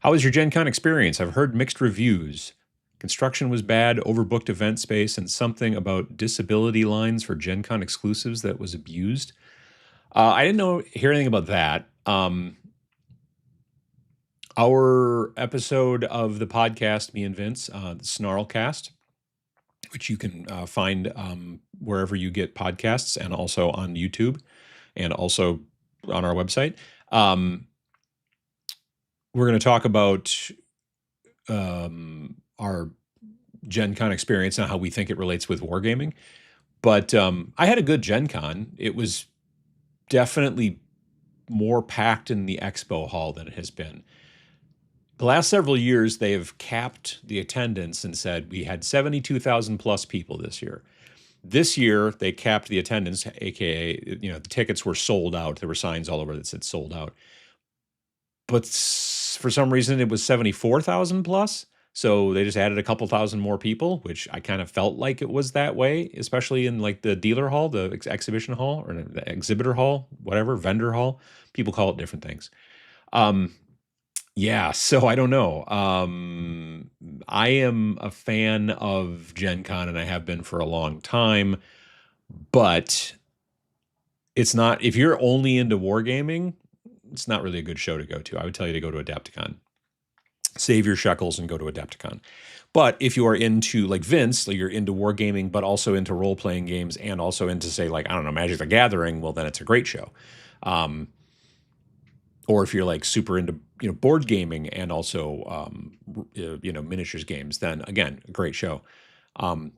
How was your Gen Con experience? I've heard mixed reviews. Construction was bad, overbooked event space, and something about disability lines for Gen Con exclusives that was abused. I didn't hear anything about that. Our episode of the podcast, me and Vince, the Snarlcast, which you can find wherever you get podcasts and also on YouTube and also on our website. We're going to talk about our Gen Con experience and how we think it relates with wargaming. But I had a good Gen Con. It was definitely more packed in the expo hall than it has been. The last several years, they have capped the attendance and said we had 72,000 plus people this year. This year, they capped the attendance, aka, the tickets were sold out. There were signs all over that said sold out. But for some reason, it was 74,000 plus. So they just added a couple thousand more people, which I kind of felt like it was that way, especially in like the dealer hall, the exhibition hall, or the exhibitor hall, whatever, vendor hall. People call it different things. Yeah, so I don't know. I am a fan of Gen Con, and I have been for a long time, but it's not, if you're only into wargaming, it's not really a good show to go to. I would tell you to go to Adepticon. Save your shekels and go to Adepticon. But if you are into, like Vince, like you're into wargaming, but also into role-playing games and also into, say, like, I don't know, Magic the Gathering, well, then it's a great show. Or if you're like super into board gaming and also miniatures games, then again, a great show. I'm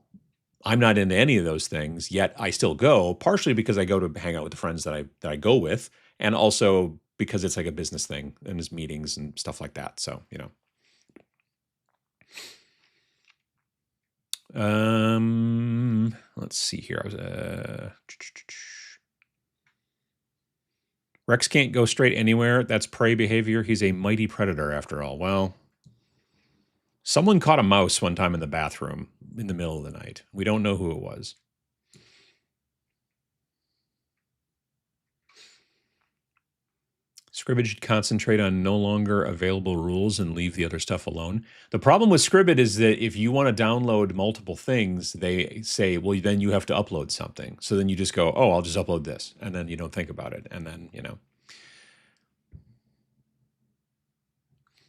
not into any of those things, yet I still go, partially because I go to hang out with the friends that I go with, and also because it's like a business thing and there's meetings and stuff like that. So let's see here. I was Rex can't go straight anywhere. That's prey behavior. He's a mighty predator after all. Well, someone caught a mouse one time in the bathroom in the middle of the night. We don't know who it was. Scribbage should concentrate on no longer available rules and leave the other stuff alone. The problem with Scribbage is that if you want to download multiple things, they say, well, then you have to upload something. So then you just go, oh, I'll just upload this. And then you don't think about it. And then,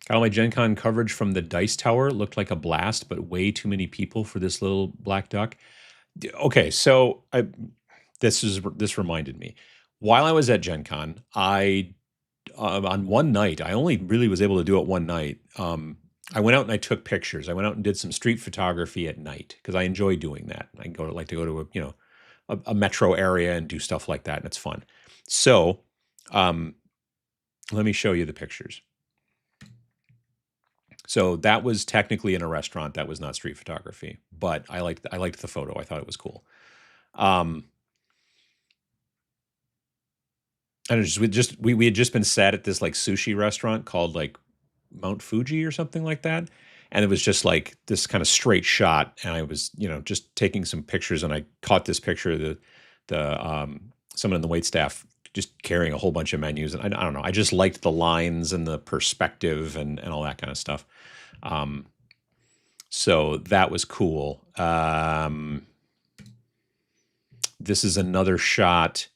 Got all my Gen Con coverage from the Dice Tower. Looked like a blast, but way too many people for this little black duck. Okay, so this reminded me. While I was at Gen Con, on one night, I only really was able to do it one night. I went out and I took pictures. I went out and did some street photography at night because I enjoy doing that. I like to go to a metro area and do stuff like that, and it's fun. So, let me show you the pictures. So that was technically in a restaurant. That was not street photography, but I liked the photo. I thought it was cool. And we had just been sat at this like sushi restaurant called like Mount Fuji or something like that, and it was just like this kind of straight shot. And I was just taking some pictures, and I caught this picture of someone in the waitstaff just carrying a whole bunch of menus, and I don't know. I just liked the lines and the perspective and all that kind of stuff. So that was cool. This is another shot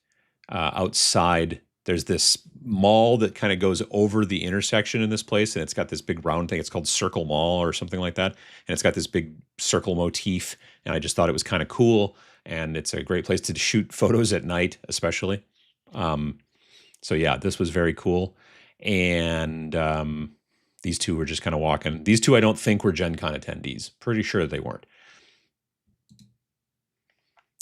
outside. There's this mall that kind of goes over the intersection in this place, and it's got this big round thing. It's called Circle Mall or something like that, and it's got this big circle motif, and I just thought it was kind of cool, and it's a great place to shoot photos at night, especially. So yeah, this was very cool, and these two were just kind of walking. These two I don't think were Gen Con attendees. Pretty sure they weren't.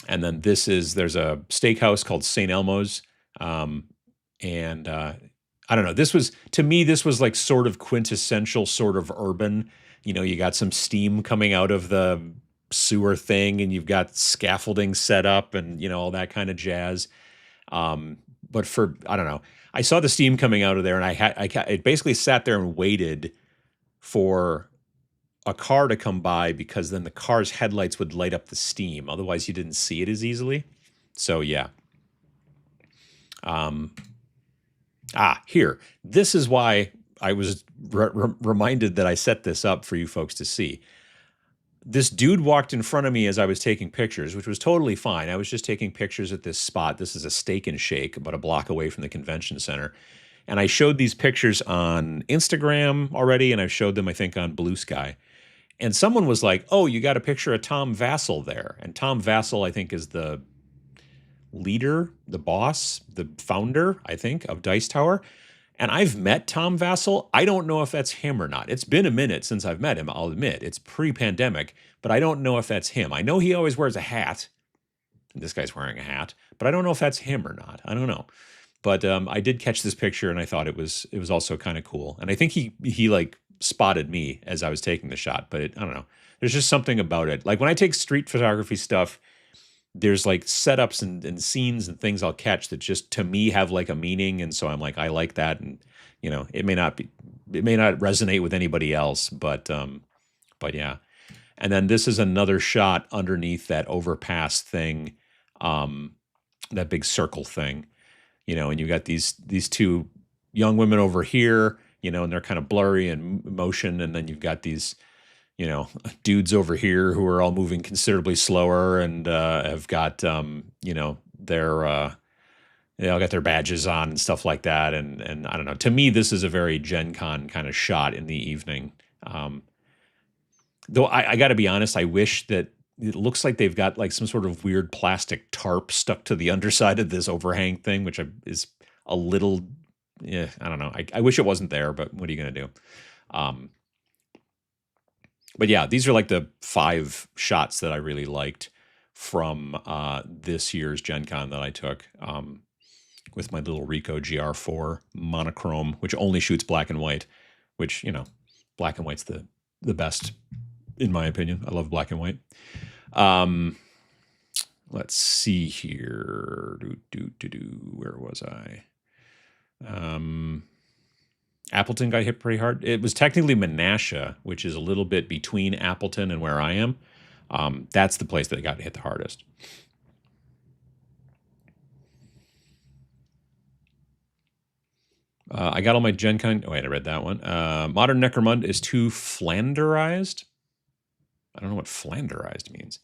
And then there's a steakhouse called St. Elmo's. And I don't know, to me, this was like sort of quintessential sort of urban. You got some steam coming out of the sewer thing, and you've got scaffolding set up and, all that kind of jazz. But I don't know. I saw the steam coming out of there, and it basically sat there and waited for a car to come by, because then the car's headlights would light up the steam. Otherwise, you didn't see it as easily. So yeah. Here. This is why I was reminded that I set this up for you folks to see. This dude walked in front of me as I was taking pictures, which was totally fine. I was just taking pictures at this spot. This is a Steak and Shake about a block away from the convention center. And I showed these pictures on Instagram already, and I've showed them, I think, on Blue Sky. And someone was like, oh, you got a picture of Tom Vassell there. And Tom Vassell, I think, is the leader, the boss, the founder, I think, of Dice Tower. And I've met Tom Vassell. I don't know if that's him or not. It's been a minute since I've met him, I'll admit. It's pre-pandemic, but I don't know if that's him. I know he always wears a hat. And this guy's wearing a hat, but I don't know if that's him or not. I don't know. But I did catch this picture, and I thought it was also kind of cool. And I think he like spotted me as I was taking the shot, but I don't know. There's just something about it. Like when I take street photography stuff, there's like setups and scenes and things I'll catch that just to me have like a meaning, and so I'm like, I like that, and it may not resonate with anybody else, but yeah. And then this is another shot underneath that overpass thing, that big circle thing, and you got these two young women over here, and they're kind of blurry in motion, and then you've got these dudes over here who are all moving considerably slower and have got, they all got their badges on and stuff like that. And I don't know. To me, this is a very Gen Con kind of shot in the evening. Though I got to be honest, I wish that it looks like they've got like some sort of weird plastic tarp stuck to the underside of this overhang thing, which is a little, I don't know. I wish it wasn't there, but what are you going to do? But yeah, these are like the 5 shots that I really liked from this year's Gen Con that I took with my little Ricoh GR4 monochrome, which only shoots black and white, which, black and white's the best, in my opinion. I love black and white. Let's see here. Where was I? Appleton got hit pretty hard. It was technically Menasha, which is a little bit between Appleton and where I am. That's the place that got hit the hardest. I got all my Gen Con. Oh, wait, I read that one. Modern Necromunda is too Flanderized. I don't know what Flanderized means.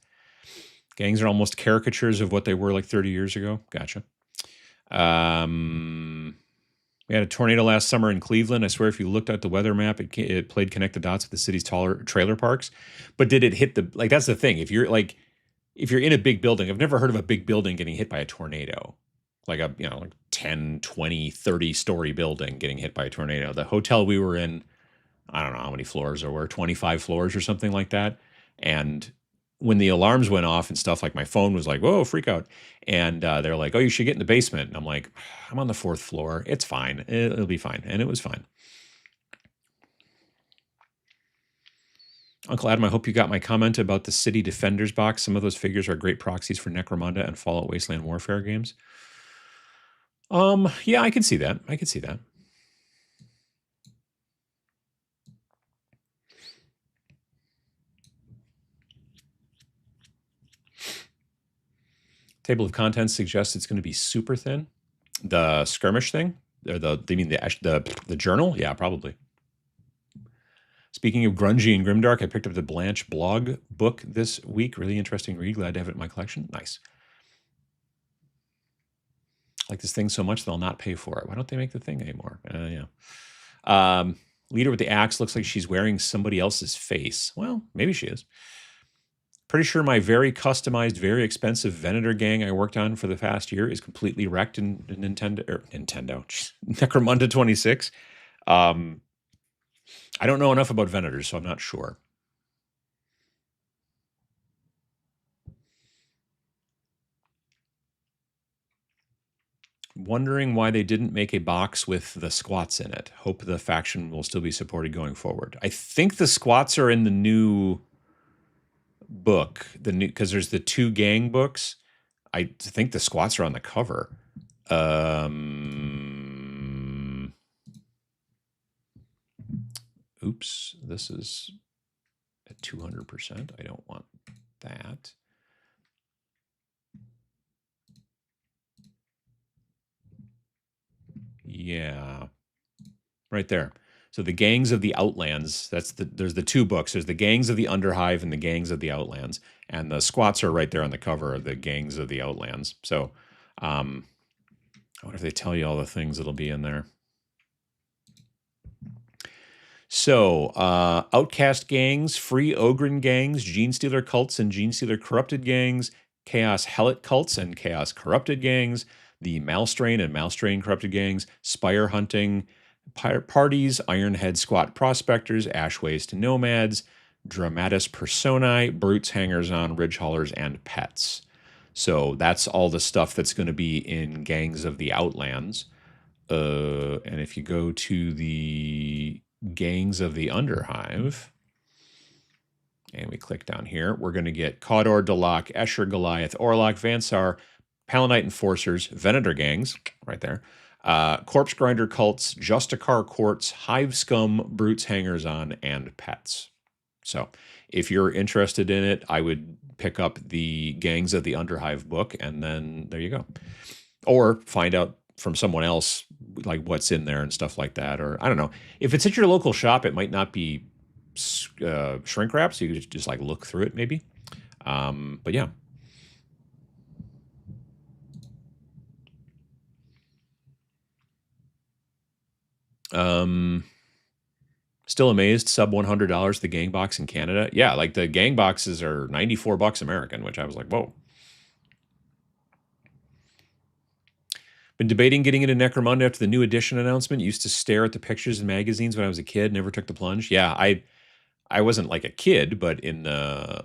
Gangs are almost caricatures of what they were like 30 years ago. Gotcha. We had a tornado last summer in Cleveland. I swear if you looked at the weather map, it played connect the dots with the city's taller trailer parks. But did it hit that's the thing. If you're in a big building, I've never heard of a big building getting hit by a tornado. Like a, like 10, 20, 30 story building getting hit by a tornado. The hotel we were in, I don't know how many floors there were, 25 floors or something like that. And when the alarms went off and stuff, like my phone was like, whoa, freak out. And they're like, oh, you should get in the basement. And I'm like, I'm on the 4th floor. It's fine. It'll be fine. And it was fine. Uncle Adam, I hope you got my comment about the City Defenders box. Some of those figures are great proxies for Necromunda and Fallout Wasteland Warfare games. Yeah, I could see that. I could see that. Table of contents suggests it's going to be super thin. The skirmish thing, or the journal? Yeah, probably. Speaking of grungy and grimdark, I picked up the Blanche blog book this week. Really interesting read. Glad to have it in my collection. Nice. I like this thing so much they'll not pay for it. Why don't they make the thing anymore? Yeah. Leader with the axe looks like she's wearing somebody else's face. Well, maybe she is. Pretty sure my very customized, very expensive Venator gang I worked on for the past year is completely wrecked in Nintendo. Necromunda 26. I don't know enough about Venators, so I'm not sure. Wondering why they didn't make a box with the squats in it. Hope the faction will still be supported going forward. I think the squats are in the new book, because there's the 2 gang books. I think the squats are on the cover. oops, this is at 200%. I don't want that. Yeah, right there. So the Gangs of the Outlands, there's the two books. There's the Gangs of the Underhive and the Gangs of the Outlands. And the squats are right there on the cover of the Gangs of the Outlands. So I wonder if they tell you all the things that'll be in there. So, Outcast Gangs, Free Ogren Gangs, Gene Stealer Cults and Gene Stealer Corrupted Gangs, Chaos Helot Cults and Chaos Corrupted Gangs, the Malstrain and Malstrain Corrupted Gangs, Spire Hunting Parties, Ironhead Squat Prospectors, Ashways Nomads, Dramatis Personae, Brutes, Hangers-on, Ridge Haulers, and Pets. So that's all the stuff that's going to be in Gangs of the Outlands. And if you go to the Gangs of the Underhive, and we click down here, we're going to get Caudor, Dalak, Escher, Goliath, Orlok, Vansar, Palanite Enforcers, Venator Gangs, right there, Corpse Grinder Cults, Justicar Courts, Hive Scum, Brutes, Hangers-on, and Pets. So if you're interested in it, I would pick up the Gangs of the Underhive book, and then there you go. Or find out from someone else like what's in there and stuff like that. Or I don't know. If it's at your local shop, it might not be shrink wrap, so you could just like look through it maybe. But yeah. Still amazed, sub $100 the gang box in Canada. Yeah, like the gang boxes are $94 American, which I was like, whoa. Been debating getting into Necromunda after the new edition announcement. Used to stare at the pictures in magazines when I was a kid, never took the plunge. Yeah, I wasn't like a kid, but in the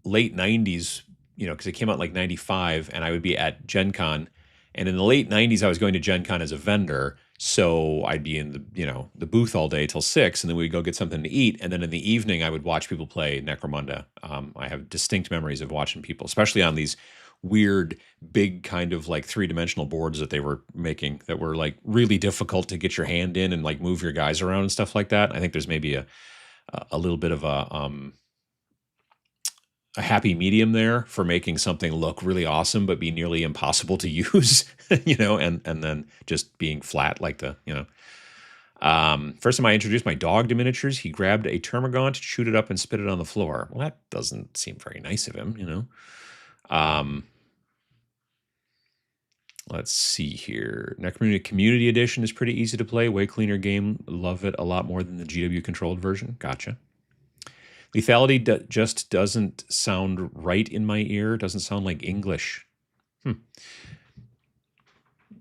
late 90s, you know, because it came out like 95, and I would be at Gen Con. And in the late 90s, I was going to Gen Con as a vendor. So I'd be in the, you know, the booth all day till 6, and then we'd go get something to eat. And then in the evening, I would watch people play Necromunda. I have distinct memories of watching people, especially on these weird, big kind of like 3-dimensional boards that they were making that were like really difficult to get your hand in and like move your guys around and stuff like that. I think there's maybe a little bit of a happy medium there for making something look really awesome but be nearly impossible to use, you know, and then just being flat like the, you know. First time I introduced my dog to miniatures, he grabbed a termagant, chewed it up, and spit it on the floor. Well, that doesn't seem very nice of him, you know. Let's see here. Necromunda Community Edition is pretty easy to play. Way cleaner game. Love it a lot more than the GW controlled version. Gotcha. Lethality just doesn't sound right in my ear. Doesn't sound like English.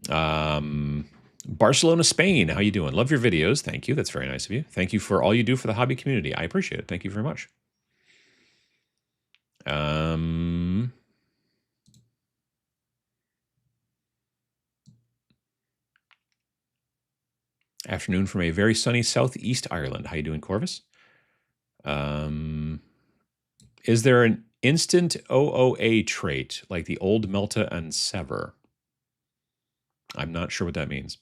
Barcelona, Spain. How you doing? Love your videos. Thank you. That's very nice of you. Thank you for all you do for the hobby community. I appreciate it. Thank you very much. Afternoon from a very sunny southeast Ireland. How you doing, Corvus? Is there an instant OOA trait like the old Melta and Sever? I'm not sure what that means.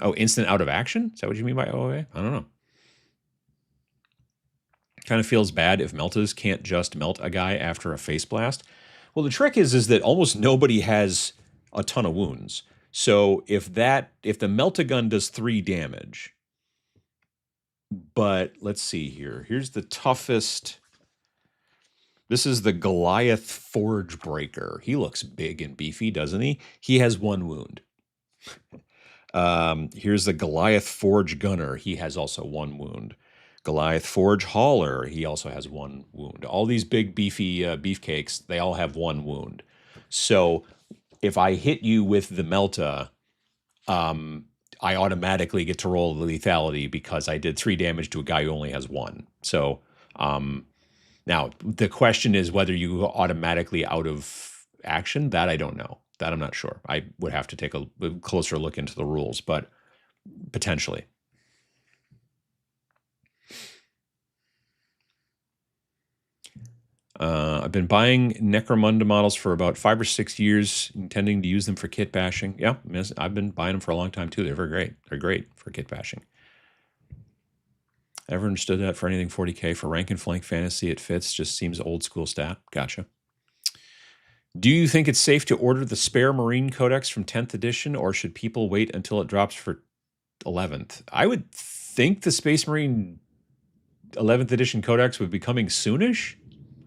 Oh, instant out of action? Is that what you mean by OOA? I don't know. Kind of feels bad if Meltas can't just melt a guy after a face blast. Well, the trick is that almost nobody has a ton of wounds. So if the Melta gun does 3 damage, but let's see here. Here's the toughest. This is the Goliath Forge Breaker. He looks big and beefy, doesn't he? He has 1 wound. Here's the Goliath Forge Gunner. He has also 1 wound. Goliath Forge Hauler. He also has 1 wound. All these big beefy beefcakes, they all have 1 wound. So if I hit you with the Melta, I automatically get to roll the lethality because I did 3 damage to a guy who only has 1. So now the question is whether you go automatically out of action. That I don't know. That I'm not sure. I would have to take a closer look into the rules, but potentially. I've been buying Necromunda models for about 5 or 6 years, intending to use them for kit bashing. Yeah, I've been buying them for a long time too. They're very great. They're great for kit bashing. Never understood that for anything 40K. For rank and flank fantasy, it fits. Just seems old school stat. Gotcha. Do you think it's safe to order the spare Marine Codex from 10th edition, or should people wait until it drops for 11th? I would think the Space Marine 11th edition Codex would be coming soonish.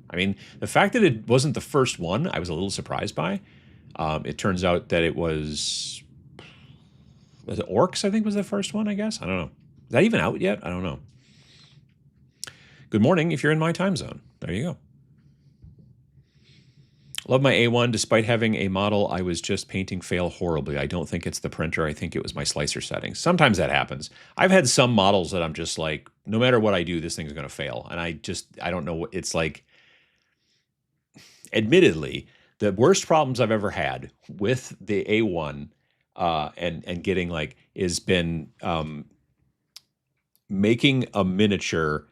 I mean, the fact that it wasn't the first one, I was a little surprised by. It turns out that it was it Orcs, I think, was the first one, I guess? I don't know. Is that even out yet? I don't know. Good morning if you're in my time zone. There you go. Love my A1. Despite having a model I was just painting fail horribly. I don't think it's the printer. I think it was my slicer settings. Sometimes that happens. I've had some models that I'm just like, no matter what I do, this thing's going to fail. And I don't know. It's like, admittedly, the worst problems I've ever had with the A1 and getting like has been making a miniature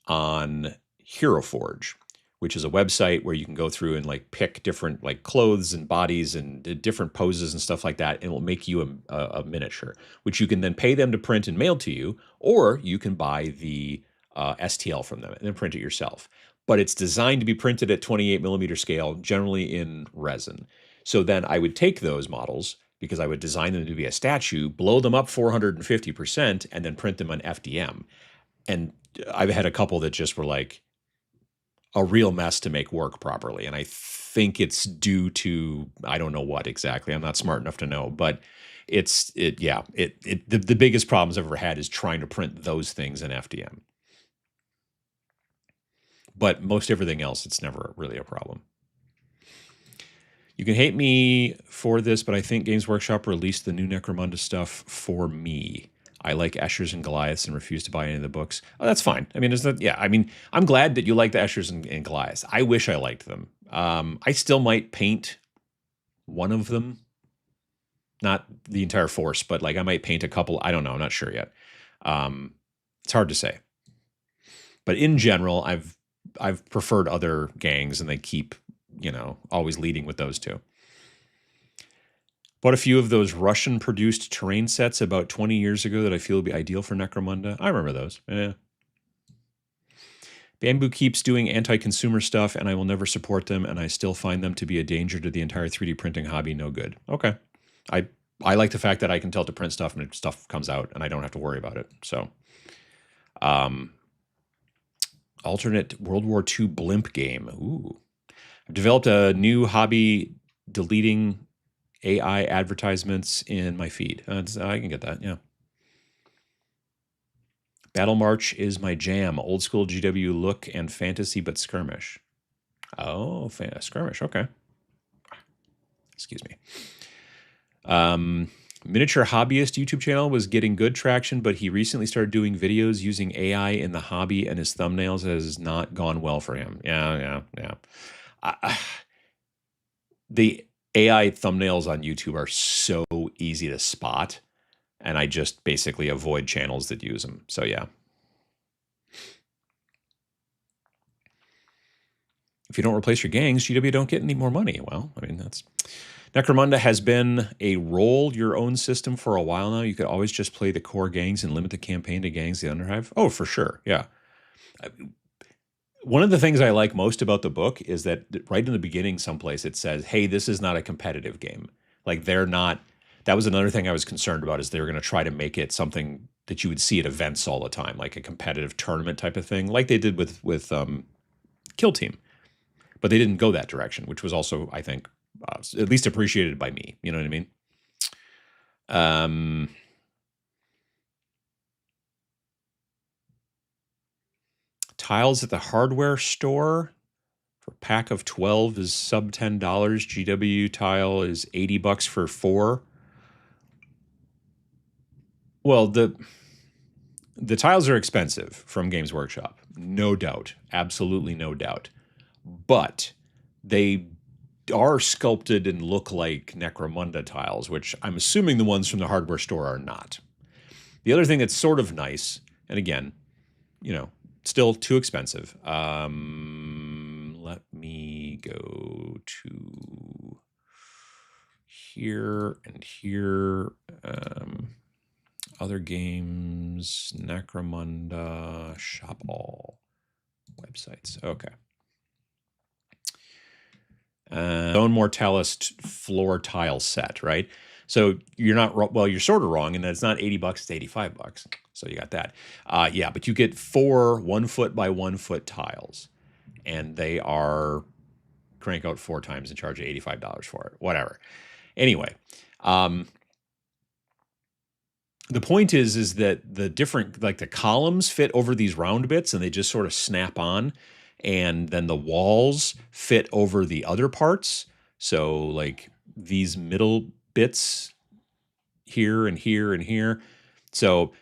on Hero Forge, which is a website where you can go through and like pick different like clothes and bodies and different poses and stuff like that, and it will make you a miniature, which you can then pay them to print and mail to you, or you can buy the STL from them and then print it yourself. But it's designed to be printed at 28 millimeter scale, generally in resin. So then I would take those models, because I would design them to be a statue, blow them up 450%, and then print them on FDM. And I've had a couple that just were like a real mess to make work properly. And I think it's due to, I don't know what exactly. I'm not smart enough to know, but the biggest problems I've ever had is trying to print those things in FDM. But most everything else, it's never really a problem. You can hate me for this, but I think Games Workshop released the new Necromunda stuff for me. I like Eschers and Goliaths and refuse to buy any of the books. Oh, that's fine. I mean, I'm glad that you like the Eschers and Goliaths. I wish I liked them. I still might paint one of them. Not the entire force, but like I might paint a couple. I don't know. I'm not sure yet. It's hard to say. But in general, I've preferred other gangs, and they keep, always leading with those two. Bought a few of those Russian-produced terrain sets about 20 years ago that I feel would be ideal for Necromunda. I remember those. Yeah. Bamboo keeps doing anti-consumer stuff, and I will never support them, and I still find them to be a danger to the entire 3D printing hobby. No good. Okay. I like the fact that I can tell it to print stuff, and stuff comes out, and I don't have to worry about it. So, alternate World War II blimp game. Ooh. I've developed a new hobby, deleting AI advertisements in my feed. I can get that, yeah. Battle March is my jam. Old school GW look and fantasy, but skirmish. Oh, skirmish, okay. Excuse me. Miniature Hobbyist YouTube channel was getting good traction, but he recently started doing videos using AI in the hobby, and his thumbnails has not gone well for him. Yeah. The AI thumbnails on YouTube are so easy to spot, and I just basically avoid channels that use them. So yeah. If you don't replace your gangs, GW don't get any more money. Well, I mean, Necromunda has been a roll your own system for a while now. You could always just play the core gangs and limit the campaign to gangs the Underhive. Oh, for sure. Yeah. One of the things I like most about the book is that right in the beginning someplace it says, hey, this is not a competitive game. Like they're not, that was another thing I was concerned about, is they're going to try to make it something that you would see at events all the time, like a competitive tournament type of thing, like they did with Kill Team. But they didn't go that direction, which was also, I think, at least appreciated by me. You know what I mean? Tiles at the hardware store for a pack of 12 is sub $10. GW tile is $80 for 4. Well, the tiles are expensive from Games Workshop, no doubt, absolutely no doubt. But they are sculpted and look like Necromunda tiles, which I'm assuming the ones from the hardware store are not. The other thing that's sort of nice, and again, still too expensive. Let me go to here and here. Other games, Necromunda, Shop All, websites. Okay. Zone Mortalis floor tile set, right? So you're not, well, you're sort of wrong, and it's not $80, it's $85. So you got that. Yeah, but you get 4 1 foot by 1 foot tiles, and they are crank out 4 times and charge you $85 for it, whatever. Anyway, the point is that the different, like the columns fit over these round bits and they just sort of snap on, and then the walls fit over the other parts. So like these middle bits here and here and here. So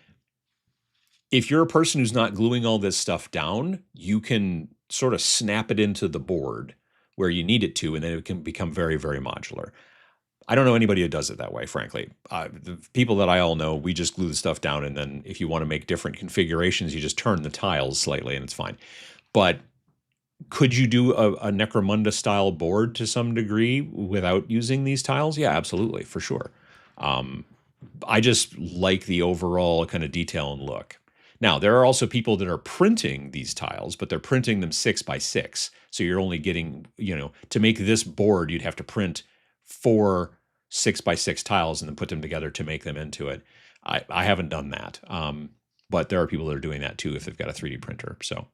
if you're a person who's not gluing all this stuff down, you can sort of snap it into the board where you need it to, and then it can become very, very modular. I don't know anybody who does it that way, frankly. The people that I all know, we just glue the stuff down, and then if you want to make different configurations, you just turn the tiles slightly, and it's fine. But could you do a Necromunda style board to some degree without using these tiles? Yeah, absolutely, for sure. I just like the overall kind of detail and look. Now, there are also people that are printing these tiles, but they're printing them 6 by 6. So you're only getting, to make this board, you'd have to print 4 6 by 6 tiles and then put them together to make them into it. I haven't done that. But there are people that are doing that too if they've got a 3D printer. So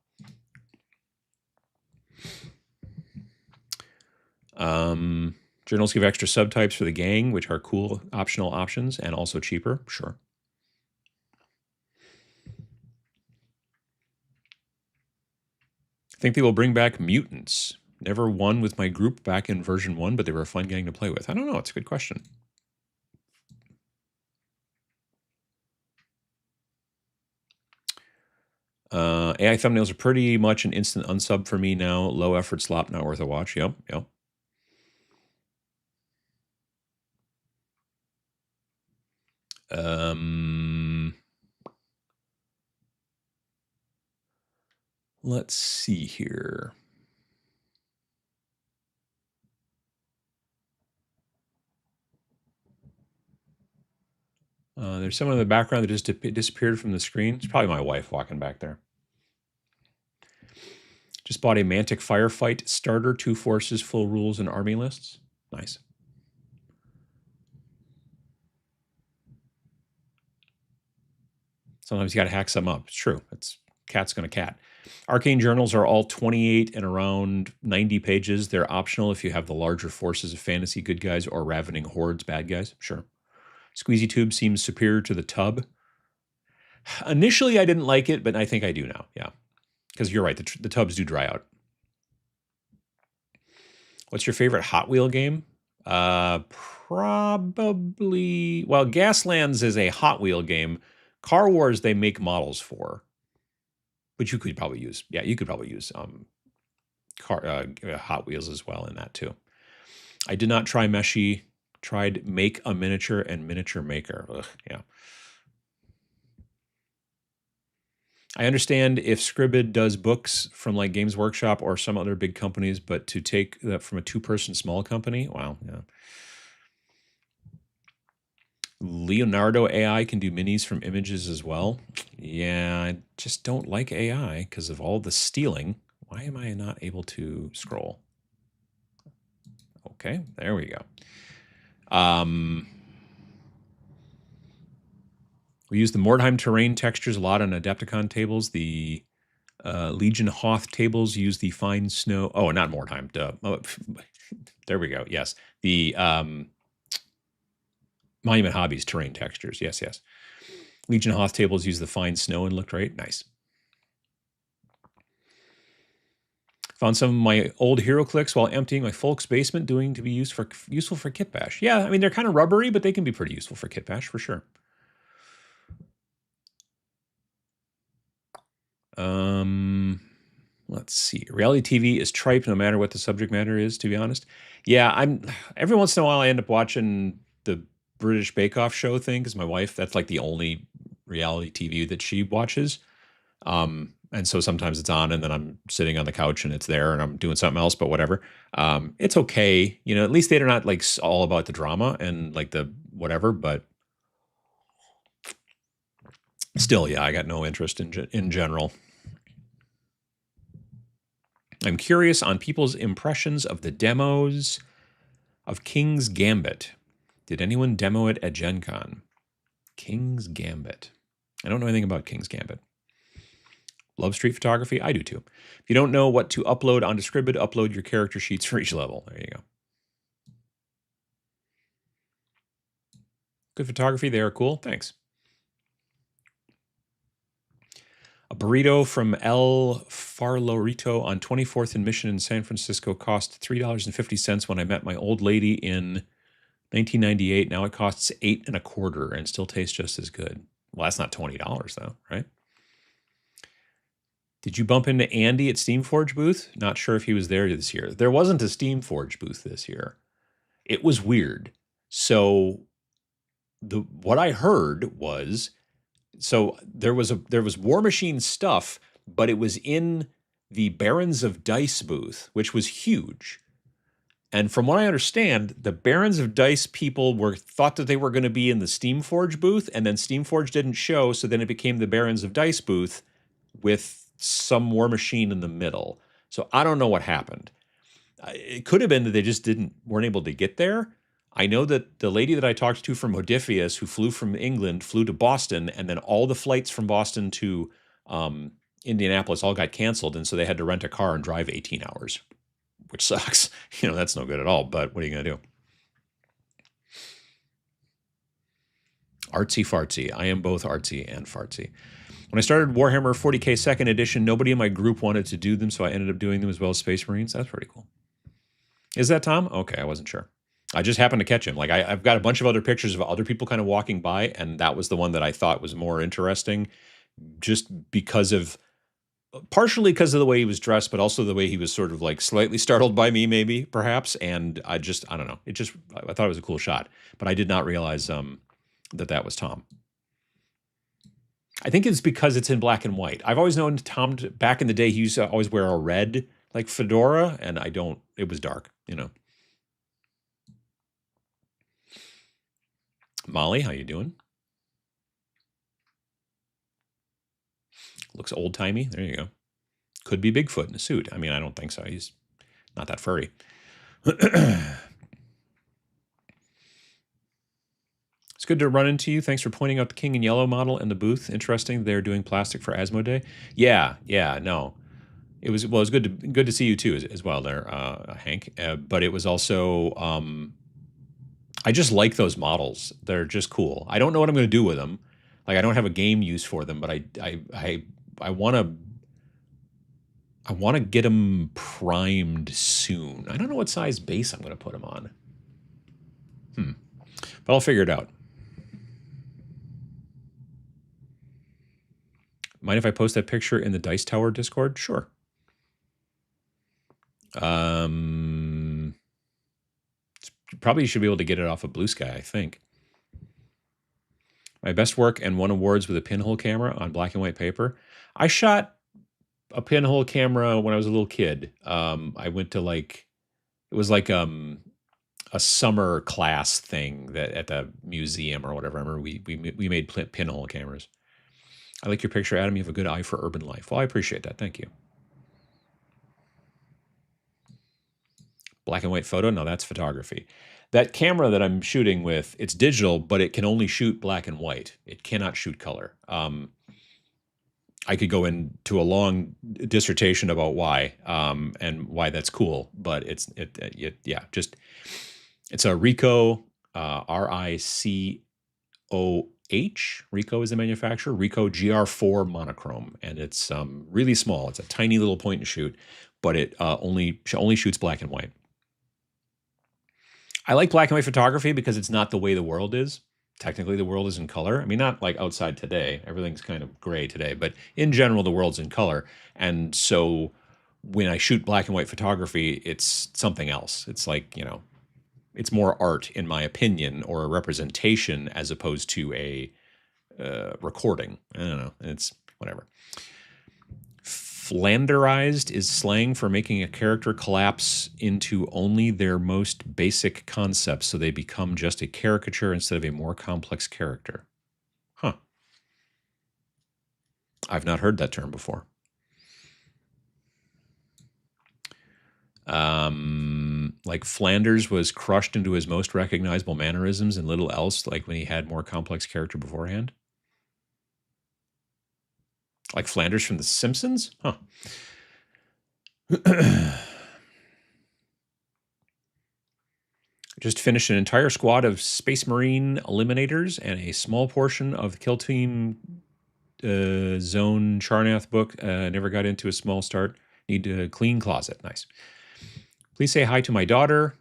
journals give extra subtypes for the gang, which are cool optional options and also cheaper. Sure. I think they will bring back mutants. Never won with my group back in version 1, but they were a fun gang to play with. I don't know. It's a good question. AI thumbnails are pretty much an instant unsub for me now. Low effort slop, not worth a watch. Yep. Let's see here. There's someone in the background that just disappeared from the screen. It's probably my wife walking back there. Just bought a Mantic Firefight starter, 2 forces, full rules, and army lists. Nice. Sometimes you got to hack some up. It's true. It's cat's gonna cat. Arcane journals are all 28 and around 90 pages. They're optional if you have the larger forces of fantasy good guys or ravening hordes bad guys. Sure. Squeezy Tube seems superior to the tub. Initially, I didn't like it, but I think I do now. Yeah, because you're right. The tubs do dry out. What's your favorite Hot Wheel game? Probably. Well, Gaslands is a Hot Wheel game. Car Wars they make models for, but you could probably use. Yeah, you could probably use Hot Wheels as well in that too. I did not try Meshi. Tried Make a Miniature and Miniature Maker. Ugh, yeah. I understand if Scribd does books from like Games Workshop or some other big companies, but to take that from a 2-person small company, wow, yeah. Leonardo AI can do minis from images as well. Yeah, I just don't like AI because of all the stealing. Why am I not able to scroll? Okay, there we go. We use the Mordheim terrain textures a lot on Adepticon tables. The Legion Hoth tables use the fine snow. Oh, not Mordheim. Duh. Oh, there we go. Yes. The Monument Hobbies terrain textures. Yes. Legion Hoth tables use the fine snow and look great. Nice. Found some of my old HeroClix while emptying my folks' basement, doing to be useful for Kit Bash. Yeah, I mean, they're kind of rubbery, but they can be pretty useful for Kit Bash for sure. Let's see. Reality TV is tripe no matter what the subject matter is, to be honest. Yeah, every once in a while I end up watching the British Bake Off show thing because my wife, that's like the only reality TV that she watches. And so sometimes it's on and then I'm sitting on the couch and it's there and I'm doing something else, but whatever. It's okay. At least they're not like all about the drama and like the whatever, but Still, yeah, I got no interest in general. I'm curious on people's impressions of the demos of King's Gambit. Did anyone demo it at Gen Con? King's Gambit. I don't know anything about King's Gambit. Love street photography? I do too. If you don't know what to upload onto Scribd, upload your character sheets for each level. There you go. Good photography. They are cool. Thanks. A burrito from El Farlorito on 24th and Mission in San Francisco cost $3.50 when I met my old lady in 1998. Now it costs $8.25 and still tastes just as good. Well, that's not $20 though, right? Did you bump into Andy at Steamforge booth? Not sure if he was there this year. There wasn't a Steamforge booth this year. It was weird. So what I heard was, so there was War Machine stuff, but it was in the Barons of Dice booth, which was huge. And from what I understand, the Barons of Dice people thought that they were going to be in the Steamforge booth, and then Steamforge didn't show, so then it became the Barons of Dice booth with some War Machine in the middle. So I don't know what happened. It could have been that they just weren't able to get there. I know that the lady that I talked to from Modiphius, who flew from England, flew to Boston, and then all the flights from Boston to Indianapolis all got canceled, and so they had to rent a car and drive 18 hours, which sucks. That's no good at all, but what are you going to do? Artsy fartsy. I am both artsy and fartsy. When I started Warhammer 40K 2nd edition, nobody in my group wanted to do them, so I ended up doing them as well as Space Marines. That's pretty cool. Is that Tom? Okay, I wasn't sure. I just happened to catch him. Like I've got a bunch of other pictures of other people kind of walking by, and that was the one that I thought was more interesting, just partially because of the way he was dressed, but also the way he was sort of like slightly startled by me, maybe, perhaps. And I don't know. I thought it was a cool shot, but I did not realize that was Tom. I think it's because it's in black and white. I've always known Tom back in the day. He used to always wear a red like fedora, and it was dark, Molly, how you doing? Looks old-timey. There you go. Could be Bigfoot in a suit. I mean, I don't think so. He's not that furry. It's good to run into you. Thanks for pointing out the King in Yellow model in the booth. Interesting. They're doing plastic for Asmodee. Yeah, no. It was good to see you too as well there, Hank. But it was also I just like those models. They're just cool. I don't know what I'm going to do with them. Like I don't have a game use for them, but I want to get them primed soon. I don't know what size base I'm going to put them on. But I'll figure it out. Mind if I post that picture in the Dice Tower Discord? Sure. Probably should be able to get it off of Blue Sky, I think. My best work and won awards with a pinhole camera on black and white paper. I shot a pinhole camera when I was a little kid. I went to it was like a summer class thing that at the museum or whatever. I remember we made pinhole cameras. I like your picture, Adam. You have a good eye for urban life. Well, I appreciate that. Thank you. Black and white photo? No, that's photography. That camera that I'm shooting with, it's digital, but it can only shoot black and white. It cannot shoot color. I could go into a long dissertation about why and why that's cool, but it's a Ricoh, R-I-C-O-H. Ricoh is the manufacturer. Ricoh GR4 monochrome, and it's really small. It's a tiny little point and shoot, but it only shoots black and white. I like black and white photography because it's not the way the world is. Technically, the world is in color. I mean, not like outside today. Everything's kind of gray today, but in general, the world's in color. And so when I shoot black and white photography, it's something else. It's like, it's more art, in my opinion, or a representation as opposed to a recording. I don't know. It's whatever. Flanderized is slang for making a character collapse into only their most basic concepts so they become just a caricature instead of a more complex character. Huh. I've not heard that term before. Like Flanders was crushed into his most recognizable mannerisms and little else, like when he had more complex character beforehand. Like Flanders from The Simpsons? Huh. Just finished an entire squad of Space Marine Eliminators and a small portion of the Kill Team Zone Charnath book. Never got into a small start. Need a clean closet. Nice. Please say hi to my daughter,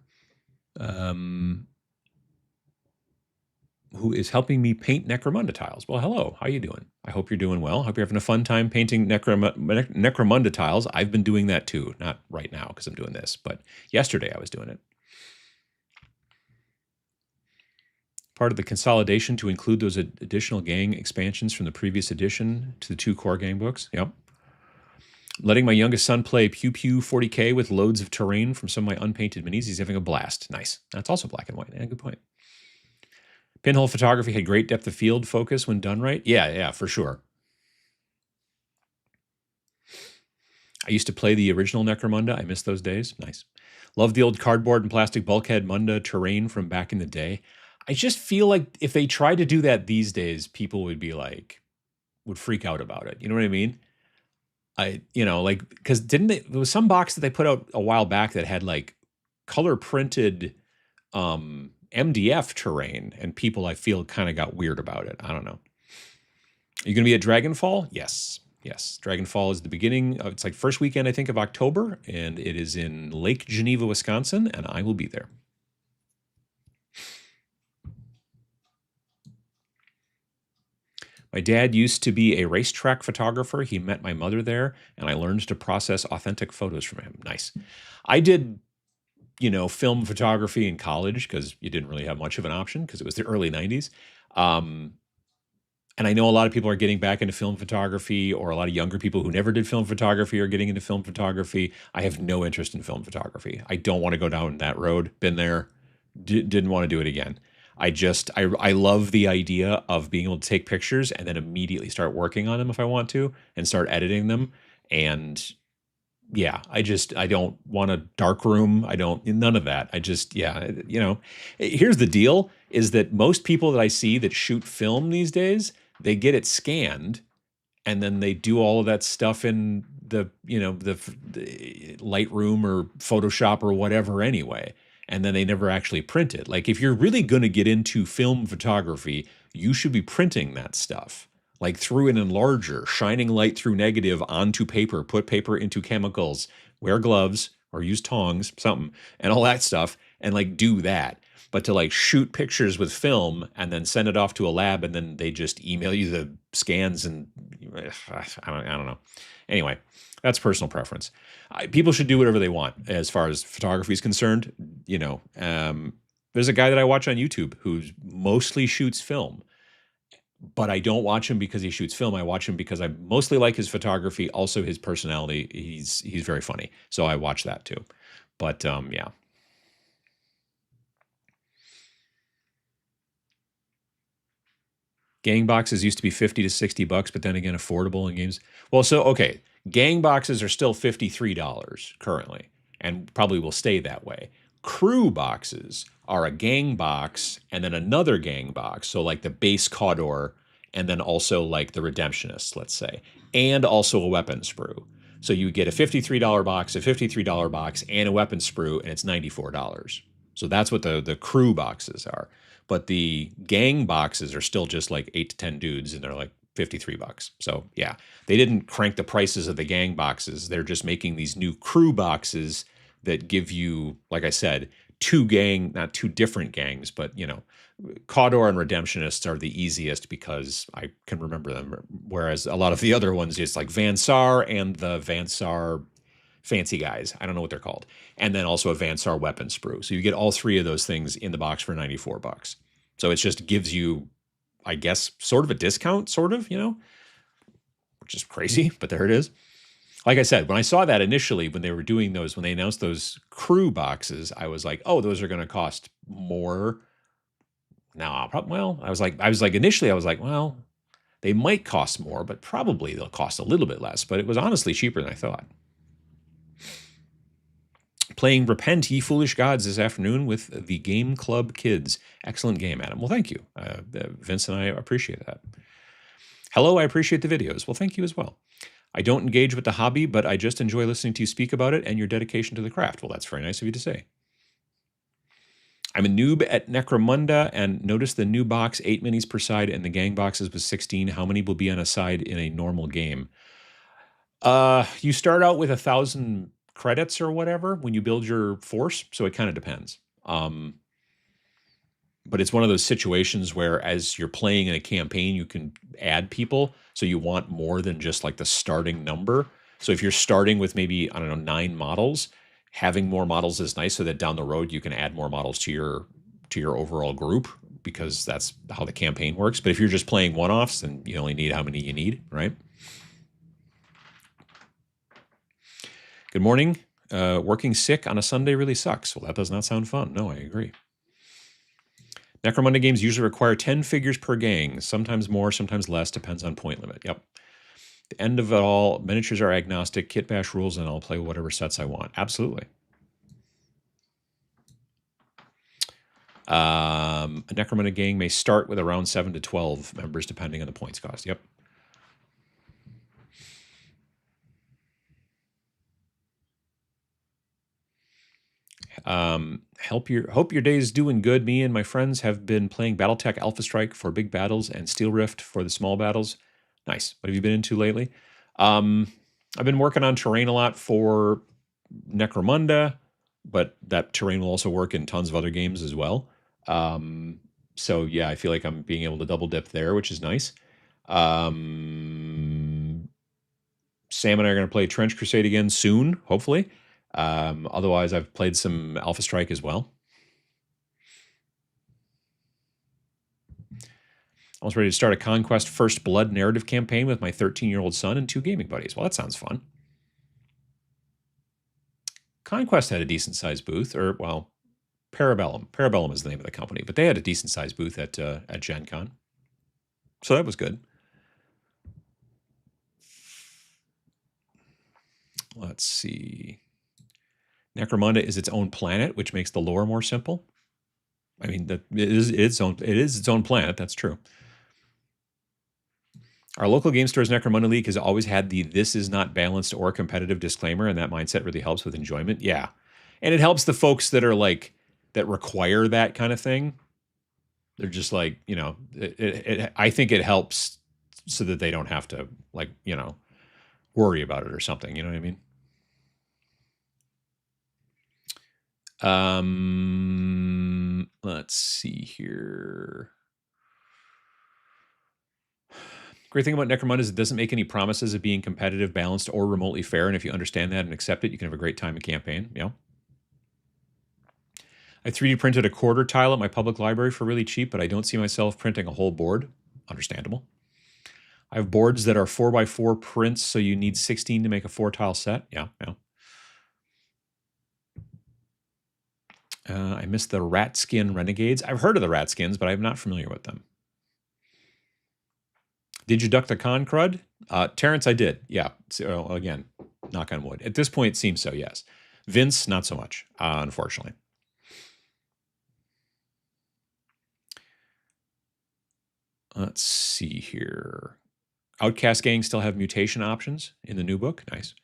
who is helping me paint Necromunda tiles. Well, hello. How you doing? I hope you're doing well. I hope you're having a fun time painting Necromunda tiles. I've been doing that too. Not right now because I'm doing this, but yesterday I was doing it. Part of the consolidation to include those additional gang expansions from the previous edition to the 2 core gang books. Yep. Letting my youngest son play Pew Pew 40K with loads of terrain from some of my unpainted minis. He's having a blast. Nice. That's also black and white. Yeah, good point. Pinhole photography had great depth of field focus when done right. Yeah, for sure. I used to play the original Necromunda. I miss those days. Nice. Love the old cardboard and plastic bulkhead Munda terrain from back in the day. I just feel like if they tried to do that these days, people would be like, would freak out about it. You know what I mean? Because there was some box that they put out a while back that had like color printed MDF terrain, and people I feel kind of got weird about it. I don't know. Are you going to be at Dragonfall? Yes. Dragonfall is the beginning. It's like first weekend, I think, of October, and it is in Lake Geneva, Wisconsin, and I will be there. My dad used to be a racetrack photographer. He met my mother there, and I learned to process authentic photos from him. Nice. I did, film photography in college because you didn't really have much of an option because it was the early 90s. And I know a lot of people are getting back into film photography, or a lot of younger people who never did film photography are getting into film photography. I have no interest in film photography. I don't want to go down that road. Been there, didn't want to do it again. I love the idea of being able to take pictures and then immediately start working on them if I want to and start editing them. And yeah, I don't want a dark room. None of that. Here's the deal is that most people that I see that shoot film these days, they get it scanned and then they do all of that stuff in the Lightroom or Photoshop or whatever anyway. And then they never actually print it. Like if you're really going to get into film photography, you should be printing that stuff. Like through an enlarger, shining light through negative onto paper, put paper into chemicals, wear gloves or use tongs, something, and all that stuff, and like do that. But to like shoot pictures with film and then send it off to a lab and then they just email you the scans and I don't know. Anyway, that's personal preference. People should do whatever they want as far as photography is concerned. There's a guy that I watch on YouTube who mostly shoots film, but I don't watch him because he shoots film. I watch him because I mostly like his photography, also his personality. He's very funny, so I watch that too. But yeah. Gang boxes used to be $50 to $60, but then again, affordable in games. Well, so, okay, gang boxes are still $53 currently, and probably will stay that way. Crew boxes are a gang box and then another gang box. So like the base Cawdor and then also like the Redemptionist, let's say, and also a weapon sprue. So you get a $53 box, a $53 box, and a weapon sprue, and it's $94. So that's what the crew boxes are. But the gang boxes are still just like 8 to 10 dudes, and they're like $53. So yeah, they didn't crank the prices of the gang boxes. They're just making these new crew boxes that give you, like I said, not two different gangs, but Cawdor and Redemptionists are the easiest because I can remember them. Whereas a lot of the other ones, it's like Vansar and the Vansar fancy guys. I don't know what they're called. And then also a Vansar weapon sprue. So you get all three of those things in the box for $94. So it just gives you, I guess, sort of a discount, which is crazy, but there it is. Like I said, when I saw that initially, when they were doing those, when they announced those crew boxes, I was like, oh, those are going to cost more. No, I was like, initially I was like, well, They might cost more, but probably they'll cost a little bit less. But it was honestly cheaper than I thought. Playing Repent, Ye Foolish Gods this afternoon with the Game Club kids. Excellent game, Adam. Well, thank you. Vince and I appreciate that. Hello, I appreciate the videos. Well, thank you as well. I don't engage with the hobby, but I just enjoy listening to you speak about it and your dedication to the craft. Well, that's very nice of you to say. I'm a noob at Necromunda and noticed the new box, 8 minis per side, and the gang boxes was 16. How many will be on a side in a normal game? You start out with 1,000 credits or whatever when you build your force, so it kind of depends. But it's one of those situations where as you're playing in a campaign, you can add people, so you want more than just like the starting number. So if you're starting with maybe, I don't know, 9 models, having more models is nice so that down the road you can add more models to your overall group, because that's how the campaign works. But if you're just playing one-offs, then you only need how many you need, right? Good morning. Working sick on a Sunday really sucks. Well, that does not sound fun. No, I agree. Necromunda games usually require 10 figures per gang, sometimes more, sometimes less, depends on point limit. Yep. The end of it all, miniatures are agnostic, kit bash rules, and I'll play whatever sets I want. Absolutely. A Necromunda gang may start with around 7 to 12 members, depending on the points cost. Yep. Hope your day is doing good. Me and my friends have been playing BattleTech Alpha Strike for big battles and Steel Rift for the small battles. Nice. What have you been into lately? I've been working on terrain a lot for Necromunda, but that terrain will also work in tons of other games as well. So yeah, I feel like I'm being able to double dip there, which is nice. Sam and I are going to play Trench Crusade again soon, hopefully. Otherwise, I've played some Alpha Strike as well. I was ready to start a Conquest First Blood narrative campaign with my 13-year-old son and 2 gaming buddies. Well, that sounds fun. Conquest had a decent-sized booth, or, well, Parabellum. Parabellum is the name of the company, but they had a decent-sized booth at Gen Con. So that was good. Let's see. Necromunda is its own planet, which makes the lore more simple. I mean, it is its own planet. That's true. Our local game store's Necromunda League has always had the "this is not balanced or competitive" disclaimer, and that mindset really helps with enjoyment. Yeah, and it helps the folks that are like that require that kind of thing. They're just like, you know, I think it helps so that they don't have to, like, you know, worry about it or something. You know what I mean? Let's see here. Great thing about Necromunda is it doesn't make any promises of being competitive, balanced, or remotely fair. And if you understand that and accept it, you can have a great time in campaign. Yeah. I 3D printed a quarter tile at my public library for really cheap, but I don't see myself printing a whole board. Understandable. I have boards that are 4x4 prints, so you need 16 to make a 4-tile set. Yeah, yeah. I missed the Rat Skin Renegades. I've heard of the Rat Skins, but I'm not familiar with them. Did you duck the con crud? Terrence, I did. Yeah. So, again, knock on wood. At this point, it seems so, yes. Vince, not so much, unfortunately. Let's see here. Outcast gangs still have mutation options in the new book. Nice.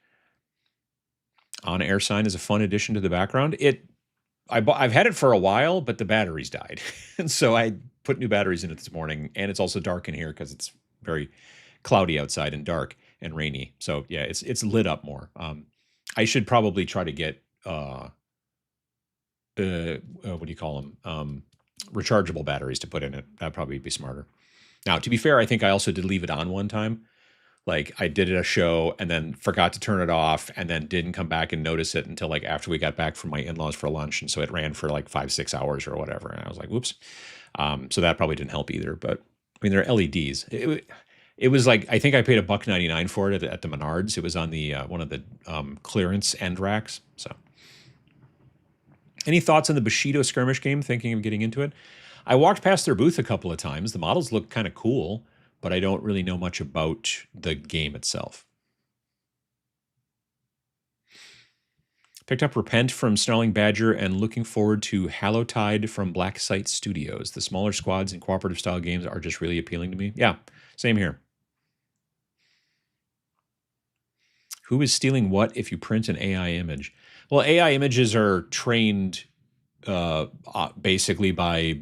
On-air sign is a fun addition to the background. I've had it for a while, but the batteries died. And so I put new batteries in it this morning, and it's also dark in here because it's very cloudy outside and dark and rainy. So yeah, it's lit up more. I should probably try to get what do you call them? Rechargeable batteries to put in it. That'd probably be smarter. Now, to be fair, I think I also did leave it on one time. Like, I did it a show and then forgot to turn it off and then didn't come back and notice it until like after we got back from my in-laws for lunch. And so it ran for like 5-6 hours or whatever. And I was like, whoops. So that probably didn't help either. But I mean, they're LEDs. It was like, I think I paid $1.99 for it at the Menards. It was on the one of the clearance end racks. So any thoughts on the Bushido skirmish game? Thinking of getting into it? I walked past their booth a couple of times. The models look kind of cool, but I don't really know much about the game itself. Picked up Repent from Snarling Badger and looking forward to Hallowtide from Black Site Studios. The smaller squads and cooperative style games are just really appealing to me. Yeah, same here. Who is stealing what if you print an AI image? Well, AI images are trained basically by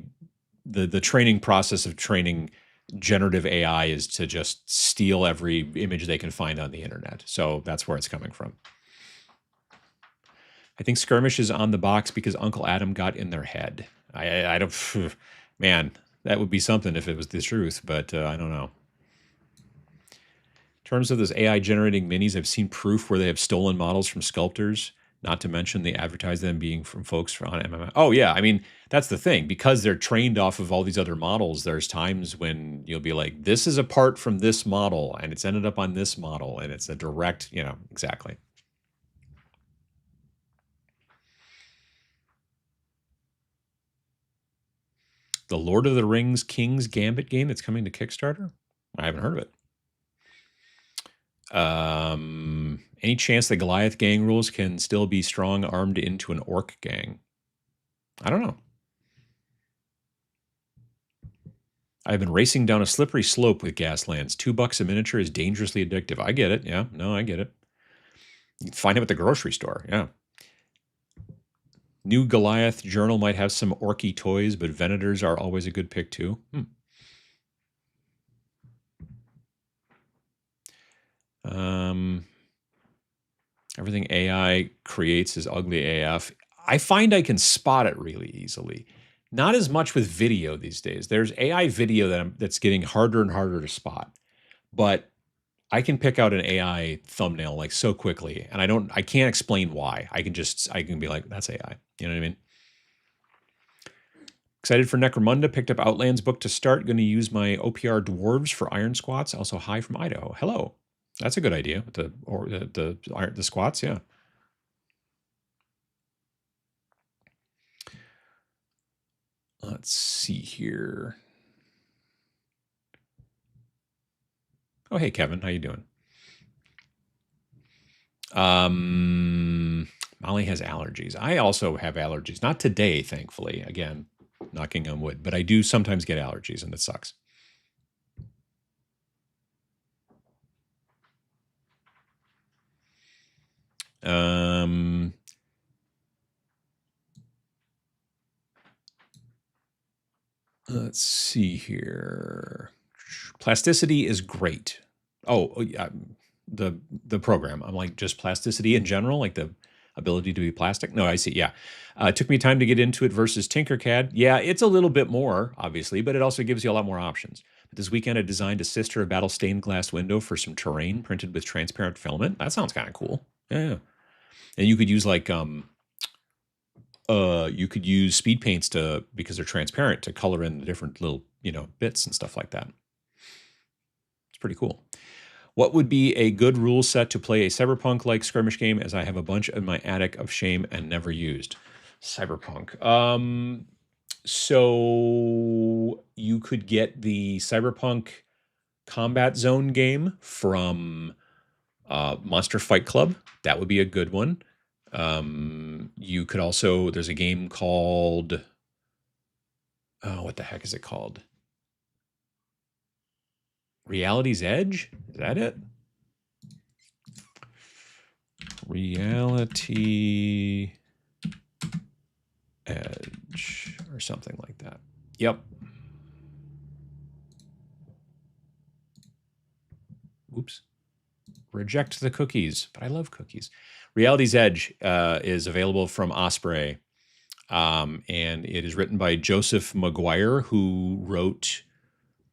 the training process of training generative AI is to just steal every image they can find on the internet. So that's where it's coming from. I think Skirmish is on the box because Uncle Adam got in their head. I don't, man, that would be something if it was the truth, but I don't know. In terms of those AI generating minis, I've seen proof where they have stolen models from sculptors, not to mention they advertise them being from folks on MMM. Oh yeah, I mean, that's the thing. Because they're trained off of all these other models, there's times when you'll be like, this is a part from this model, and it's ended up on this model, and it's a direct, exactly. The Lord of the Rings King's Gambit game that's coming to Kickstarter? I haven't heard of it. Any chance the Goliath gang rules can still be strong armed into an orc gang? I don't know. I've been racing down a slippery slope with Gaslands. $2 a miniature is dangerously addictive. I get it. Yeah, no, I get it. You can find them at the grocery store. Yeah. New Goliath Journal might have some orky toys, but Venators are always a good pick too. Everything AI creates is ugly AF. I find I can spot it really easily. Not as much with video these days. There's AI video that's getting harder and harder to spot, but I can pick out an AI thumbnail like so quickly, and I can't explain why. I can be like, that's AI. You know what I mean? Excited for Necromunda. Picked up Outlands book to start. Going to use my OPR dwarves for iron squats. Also, hi from Idaho. Hello. That's a good idea. The squats, yeah. Let's see here. Oh, hey, Kevin. How you doing? Molly has allergies. I also have allergies. Not today, thankfully. Again, knocking on wood. But I do sometimes get allergies, and it sucks. Let's see here. Plasticity is great. Oh, yeah, the program. I'm like, just plasticity in general, like the ability to be plastic. No, I see. Yeah. It took me time to get into it versus Tinkercad. Yeah, it's a little bit more, obviously, but it also gives you a lot more options. But this weekend, I designed a sister of battle stained glass window for some terrain printed with transparent filament. That sounds kind of cool. Yeah. And you could use like you could use speed paints because they're transparent to color in the different little, bits and stuff like that. It's pretty cool. What would be a good rule set to play a cyberpunk-like skirmish game, as I have a bunch in my attic of shame and never used? Cyberpunk. So you could get the Cyberpunk Combat Zone game from Monster Fight Club. That would be a good one. You could also, there's a game called, what the heck is it called? Reality's Edge? Is that it? Reality Edge or something like that. Yep. Oops. Reject the cookies, but I love cookies. Reality's Edge is available from Osprey, and it is written by Joseph Maguire, who wrote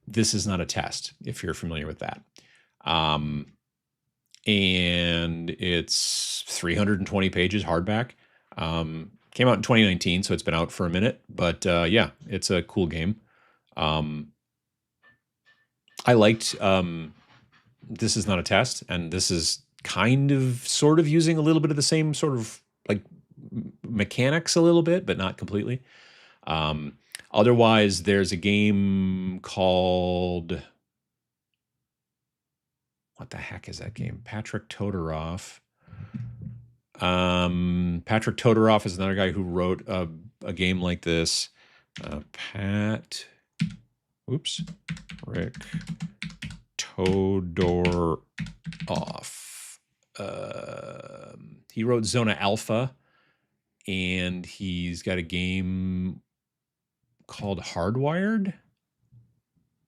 This Is Not a Test, if you're familiar with that. And it's 320 pages hardback. Came out in 2019, so it's been out for a minute. But yeah, it's a cool game. I liked This Is Not a Test, and this is kind of sort of using a little bit of the same sort of like mechanics a little bit, but not completely. Otherwise, there's a game called What the heck is that game? Patrick Todorov. Patrick Todorov is another guy who wrote a game like this. Rick Todorov. He wrote Zona Alpha, and he's got a game called Hardwired.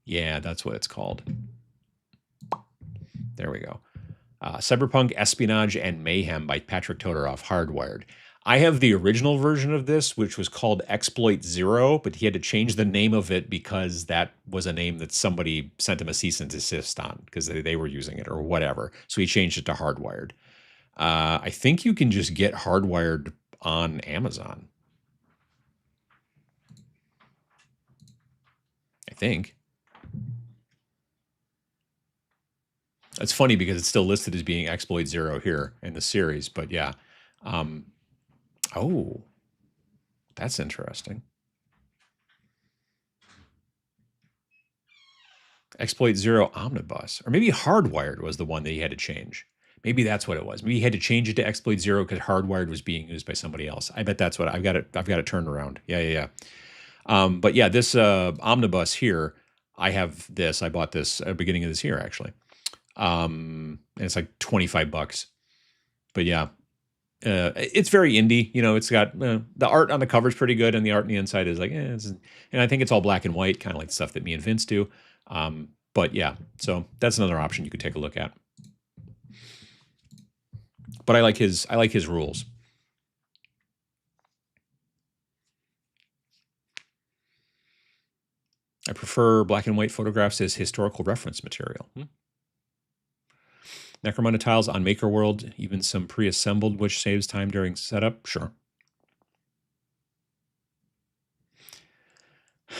Yeah, that's what it's called. There we go. Cyberpunk, Espionage, and Mayhem by Patrick Todorov, Hardwired. I have the original version of this, which was called Exploit Zero, but he had to change the name of it because that was a name that somebody sent him a cease and desist on because they were using it or whatever. So he changed it to Hardwired. I think you can just get Hardwired on Amazon. I think. It's funny because it's still listed as being Exploit Zero here in the series, but yeah. Oh, that's interesting. Exploit Zero Omnibus, or maybe Hardwired was the one that he had to change. Maybe that's what it was. Maybe he had to change it to Exploit Zero because Hardwired was being used by somebody else. I bet that's what I've got it turned around. Yeah. But yeah, this Omnibus here, I have this. I bought this at the beginning of this year actually. And it's like $25. But yeah, it's very indie. You know, it's got the art on the cover is pretty good, and the art on the inside is like, and I think it's all black and white, kind of like the stuff that me and Vince do. But yeah, so that's another option you could take a look at. But I like his rules. I prefer black and white photographs as historical reference material. Necromunda tiles on MakerWorld, even some pre-assembled, which saves time during setup. Sure.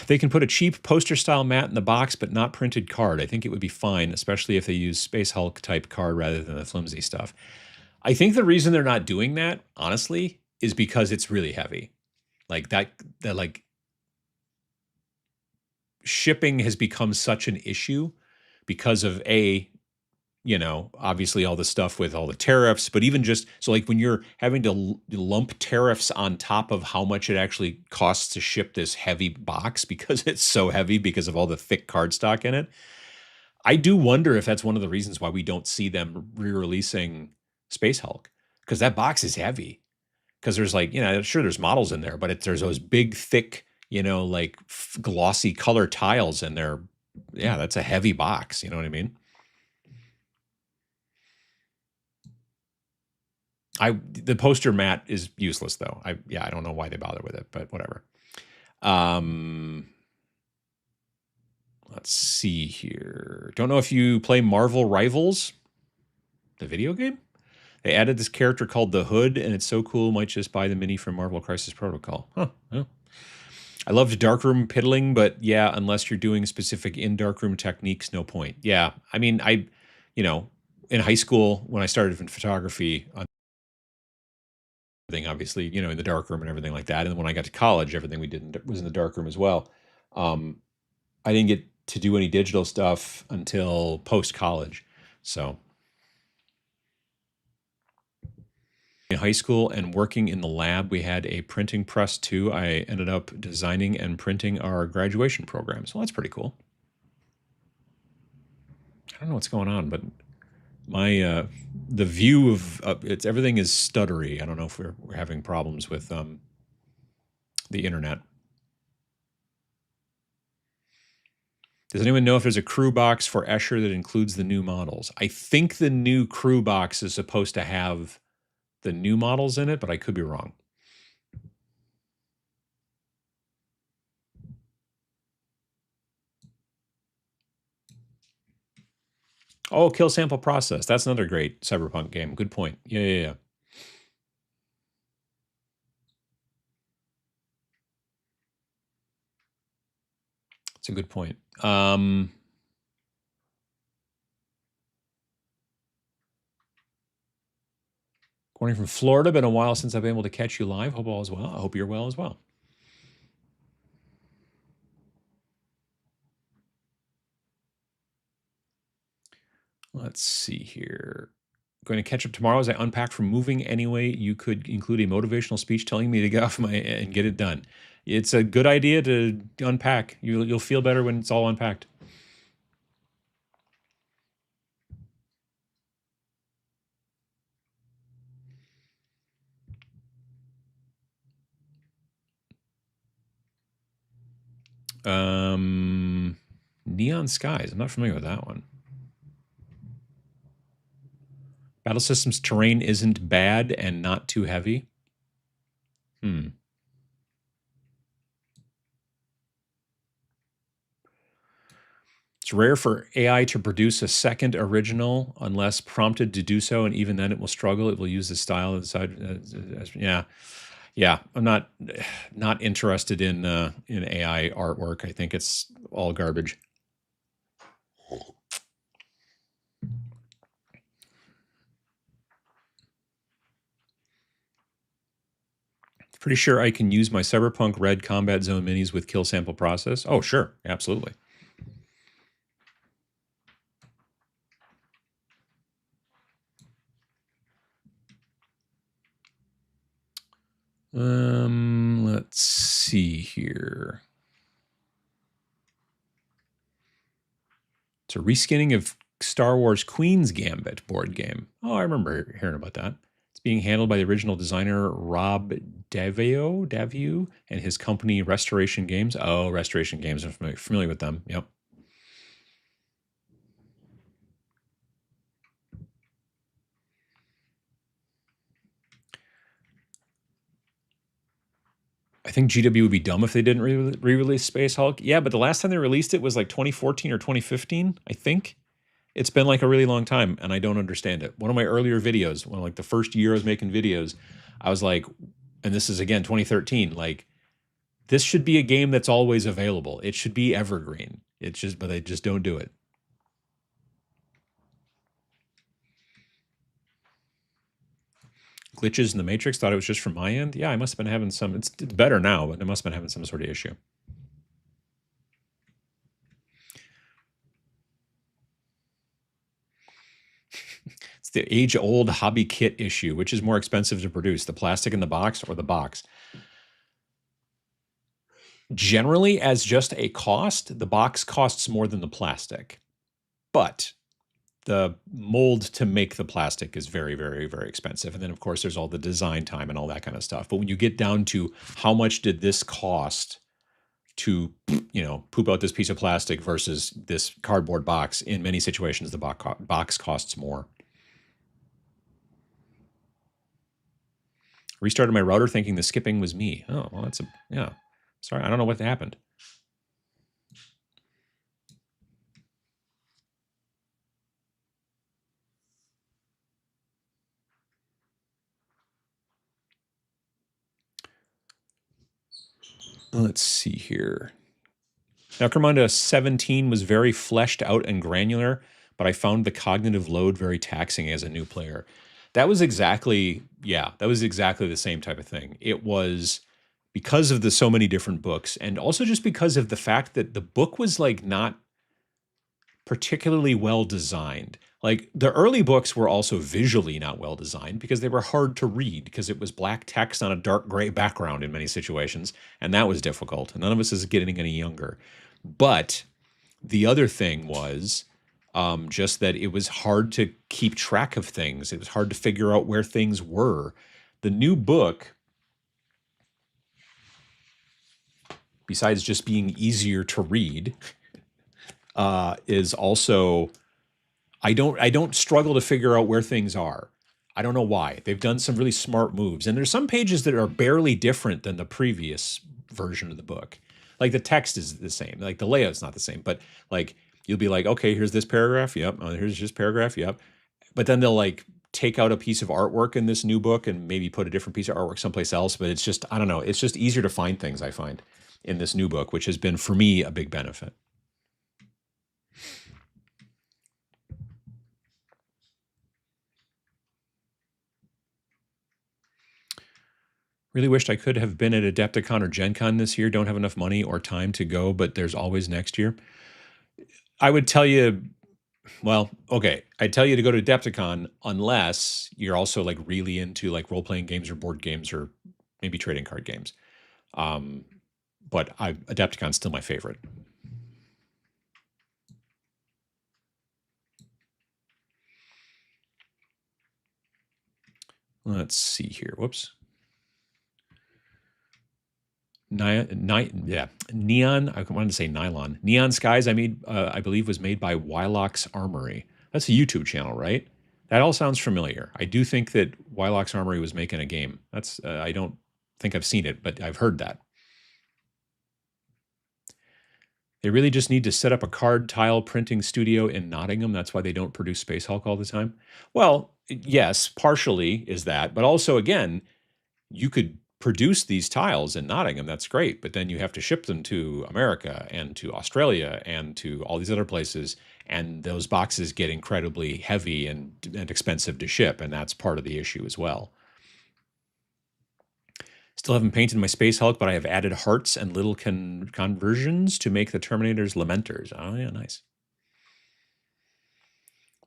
They can put a cheap poster-style mat in the box, but not printed card. I think it would be fine, especially if they use Space Hulk-type card rather than the flimsy stuff. I think the reason they're not doing that, honestly, is because it's really heavy. Like that like shipping has become such an issue because of obviously all the stuff with all the tariffs, but even just so like when you're having to lump tariffs on top of how much it actually costs to ship this heavy box because it's so heavy because of all the thick cardstock in it. I do wonder if that's one of the reasons why we don't see them re-releasing Space Hulk, because that box is heavy. Because there's like, sure there's models in there, but there's those big, thick, like glossy color tiles in there. Yeah, that's a heavy box. You know what I mean? The poster mat is useless though. I don't know why they bother with it, but whatever. Let's see here. Don't know if you play Marvel Rivals, the video game. They added this character called the Hood, and it's so cool. Might just buy the mini from Marvel Crisis Protocol. Huh. Yeah. I loved darkroom piddling, but yeah, unless you're doing specific in darkroom techniques, no point. Yeah, I mean, in high school when I started in photography, obviously, in the darkroom and everything like that. And then when I got to college, everything we did was in the darkroom as well. I didn't get to do any digital stuff until post-college. So in high school and working in the lab, we had a printing press too. I ended up designing and printing our graduation programs. Well, that's pretty cool. I don't know what's going on, but my the view of everything is stuttery. I don't know if we're having problems with the internet. Does anyone know if there's a crew box for Escher that includes the new models? I think the new crew box is supposed to have the new models in it, but I could be wrong. Oh, Kill Sample Process. That's another great Cyberpunk game. Good point. Yeah. It's a good point. Corny from Florida. Been a while since I've been able to catch you live. Hope all is well. I hope you're well as well. Let's see here. Going to catch up tomorrow as I unpack from moving. Anyway, you could include a motivational speech telling me to get off my and get it done. It's a good idea to unpack. You'll feel better when it's all unpacked. Neon Skies. I'm not familiar with that one. Battle Systems terrain isn't bad and not too heavy. It's rare for AI to produce a second original unless prompted to do so, and even then it will struggle. It will use the style inside. Yeah. I'm not interested in AI artwork. I think it's all garbage. Pretty sure I can use my Cyberpunk Red Combat Zone minis with kill sample process. Oh, sure. Absolutely. Let's see here. It's a reskinning of Star Wars Queen's Gambit board game. Oh, I remember hearing about that. It's being handled by the original designer Rob Daviau and his company Restoration Games. Oh, Restoration Games. I'm familiar with them. Yep. I think GW would be dumb if they didn't re-release Space Hulk. Yeah, but the last time they released it was like 2014 or 2015, I think. It's been like a really long time, and I don't understand it. One of my earlier videos, one of like the first year I was making videos, I was like, and this is again 2013, like, this should be a game that's always available. It should be evergreen. It's just, but they just don't do it. Glitches in the Matrix, thought it was just from my end. Yeah, I must have been having some, it's better now, but I must have been having some sort of issue. It's the age-old hobby kit issue, which is more expensive to produce, the plastic in the box or the box. Generally, as just a cost, the box costs more than the plastic. But the mold to make the plastic is very, very, very expensive. And then, of course, there's all the design time and all that kind of stuff. But when you get down to how much did this cost to, poop out this piece of plastic versus this cardboard box, in many situations, the box costs more. Restarted my router thinking the skipping was me. Oh, well, yeah. Sorry, I don't know what happened. Let's see here. Necromunda 17 was very fleshed out and granular, but I found the cognitive load very taxing as a new player. That was exactly the same type of thing. It was because of the so many different books, and also just because of the fact that the book was like not particularly well designed. Like the early books were also visually not well designed because they were hard to read because it was black text on a dark gray background in many situations, and that was difficult. None of us is getting any younger. But the other thing was just that it was hard to keep track of things. It was hard to figure out where things were. The new book, besides just being easier to read, is also, I don't struggle to figure out where things are. I don't know why. They've done some really smart moves. And there's some pages that are barely different than the previous version of the book. Like the text is the same. Like the layout's not the same. But like you'll be like, okay, here's this paragraph. Yep. Oh, here's this paragraph. Yep. But then they'll like take out a piece of artwork in this new book and maybe put a different piece of artwork someplace else. But it's just, I don't know. It's just easier to find things, I find, in this new book, which has been, for me, a big benefit. Really wished I could have been at Adepticon or Gen Con this year. Don't have enough money or time to go, but there's always next year. I would tell you, Well, okay. I tell you to go to Adepticon unless you're also like really into like role playing games or board games or maybe trading card games. Um, but Adepticon's still my favorite. Let's see here. Whoops. Neon. I wanted to say nylon. Neon Skies. I believe, was made by Wylock's Armory. That's a YouTube channel, right? That all sounds familiar. I do think that Wylock's Armory was making a game. That's I don't think I've seen it, but I've heard that. They really just need to set up a card tile printing studio in Nottingham. That's why they don't produce Space Hulk all the time. Well, yes, partially is that, but also again, you could produce these tiles in Nottingham. That's great, but then you have to ship them to America and to Australia and to all these other places, and those boxes get incredibly heavy and expensive to ship, and that's part of the issue as well. Still haven't painted my Space Hulk, but I have added hearts and little conversions to make the Terminator's lamenters. Oh, yeah, nice.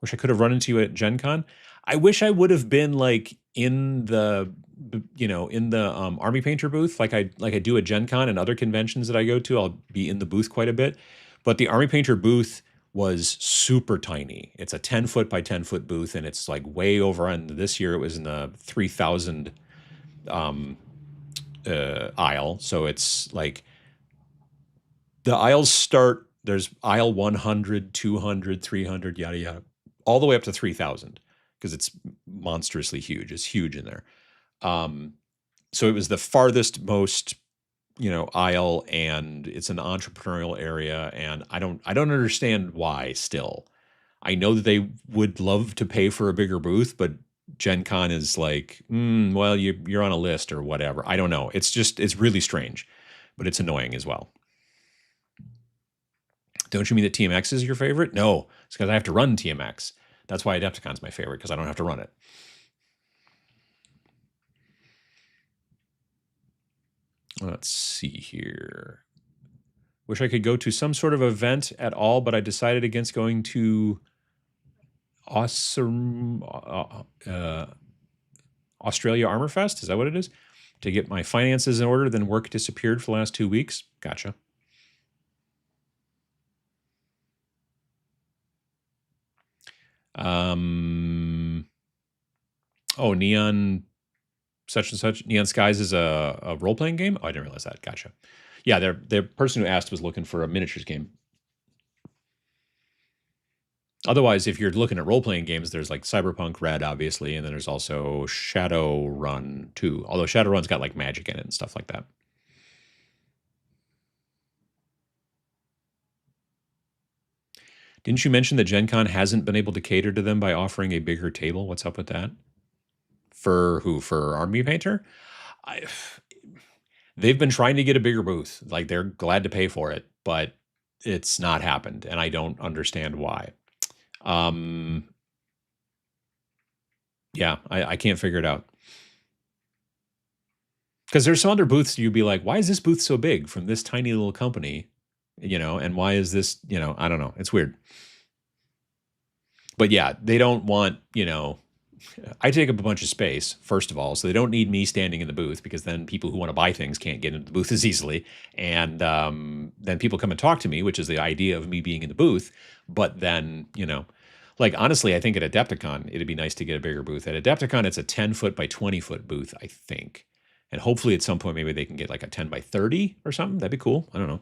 Wish I could have run into you at Gen Con. I wish I would have been like in the Army Painter booth like I do at Gen Con and other conventions that I go to. I'll be in the booth quite a bit. But the Army Painter booth was super tiny. It's a 10-foot by 10-foot booth, and it's like way over on this year it was in the 3,000 aisle. So it's like the aisles start, there's aisle 100, 200, 300, yada, yada, all the way up to 3,000 because it's monstrously huge. It's huge in there. So it was the farthest most, aisle, and it's an entrepreneurial area. And I don't understand why still. I know that they would love to pay for a bigger booth, but Gen Con is like, well, you're on a list or whatever. I don't know. It's really strange, but it's annoying as well. Don't you mean that TMX is your favorite? No, it's because I have to run TMX. That's why Adepticon's my favorite, because I don't have to run it. Let's see here. Wish I could go to some sort of event at all, but I decided against going to Australia Armor Fest. Is that what it is? To get my finances in order, then work disappeared for the last 2 weeks. Gotcha. Neon such and such. Neon Skies is a role-playing game? Oh, I didn't realize that. Gotcha. Yeah, the person who asked was looking for a miniatures game. Otherwise, if you're looking at role-playing games, there's like Cyberpunk Red, obviously, and then there's also Shadowrun 2. Although Shadowrun's got like magic in it and stuff like that. Didn't you mention that Gen Con hasn't been able to cater to them by offering a bigger table? What's up with that? For who? For Army Painter? They've been trying to get a bigger booth. Like, they're glad to pay for it, but it's not happened, and I don't understand why. Yeah, I can't figure it out. Because there's some other booths you'd be like, why is this booth so big from this tiny little company? And why is this, I don't know. It's weird. But yeah, they don't want, I take up a bunch of space, first of all, so they don't need me standing in the booth, because then people who want to buy things can't get into the booth as easily. And then people come and talk to me, which is the idea of me being in the booth. But then, like, honestly, I think at Adepticon, it'd be nice to get a bigger booth. At Adepticon, it's a 10-foot by 20-foot booth, I think. And hopefully at some point, maybe they can get like a 10 by 30 or something. That'd be cool. I don't know.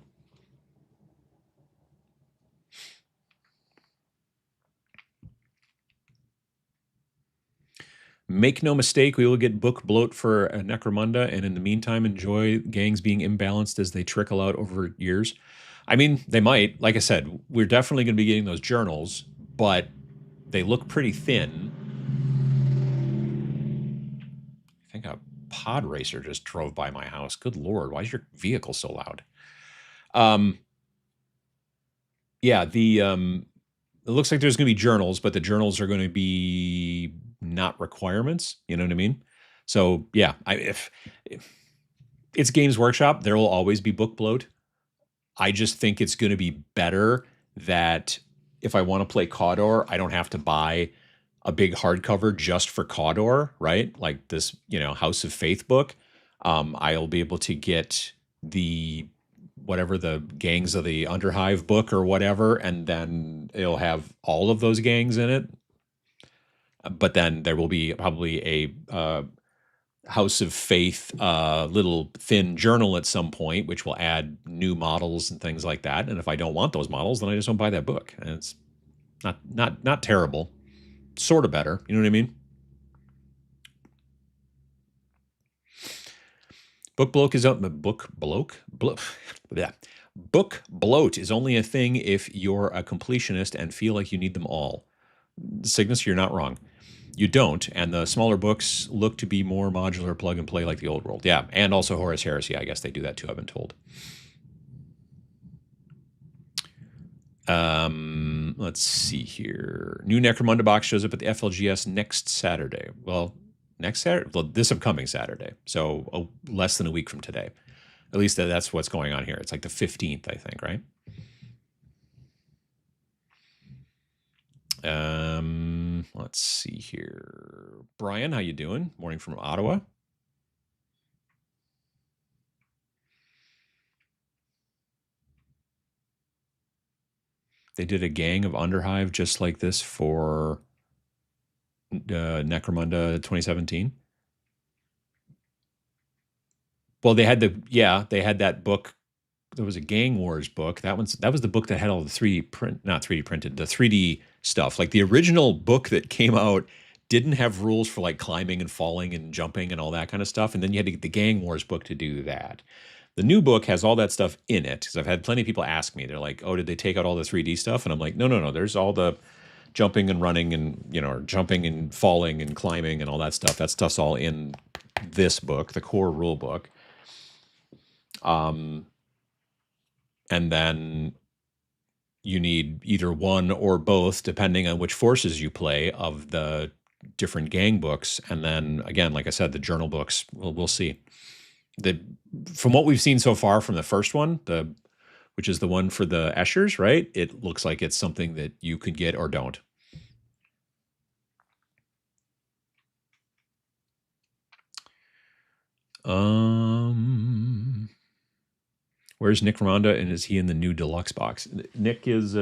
Make no mistake, we will get book bloat for a Necromunda, and in the meantime, enjoy gangs being imbalanced as they trickle out over years. I mean, they might. Like I said, we're definitely going to be getting those journals, but they look pretty thin. I think a pod racer just drove by my house. Good Lord, why is your vehicle so loud? Yeah, it looks like there's going to be journals, but the journals are going to be not requirements. You know what I mean? So yeah, if it's Games Workshop, there will always be book bloat. I just think it's going to be better that if I want to play Cawdor, I don't have to buy a big hardcover just for Cawdor, right? Like this, House of Faith book. I'll be able to get the whatever the Gangs of the Underhive book or whatever, and then it'll have all of those gangs in it. But then there will be probably a House of Faith little thin journal at some point, which will add new models and things like that. And if I don't want those models, then I just don't buy that book. And it's not terrible, sort of better. You know what I mean? Book bloat is yeah. Book bloat is only a thing if you're a completionist and feel like you need them all. Cygnus, you're not wrong. You don't, and the smaller books look to be more modular plug and play like the old world. Yeah, and also Horus Heresy. I guess they do that too, I've been told. Let's see here. New Necromunda box shows up at the FLGS next Saturday. Well, next Saturday? Well, this upcoming Saturday. So less than a week from today. At least that's what's going on here. It's like the 15th, I think, right? Let's see here. Brian, how you doing? Morning from Ottawa. They did a Gang of Underhive just like this for Necromunda 2017. Well, they had that book. There was a Gang Wars book. That was the book that had all the 3D printed, the 3D stuff. Like the original book that came out didn't have rules for like climbing and falling and jumping and all that kind of stuff. And then you had to get the Gang Wars book to do that. The new book has all that stuff in it. Because I've had plenty of people ask me, they're like, "Oh, did they take out all the 3D stuff?" And I'm like, no. There's all the jumping and running and, jumping and falling and climbing and all that stuff. That stuff's all in this book, the core rule book. And then you need either one or both, depending on which forces you play, of the different gang books. And then again, like I said, the journal books, we'll see. From what we've seen so far from the first one, which is the one for the Eschers, right? It looks like it's something that you could get or don't. Where's Necromunda, and is he in the new deluxe box? Nick is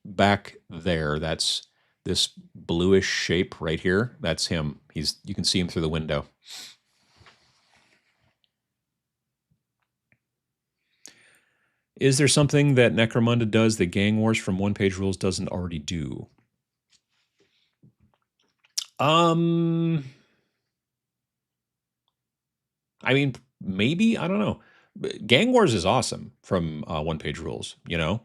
back there. That's this bluish shape right here. That's him. You can see him through the window. Is there something that Necromunda does that Gang Wars from one-page rules doesn't already do? I mean, maybe, I don't know. Gang Wars is awesome from one-page rules.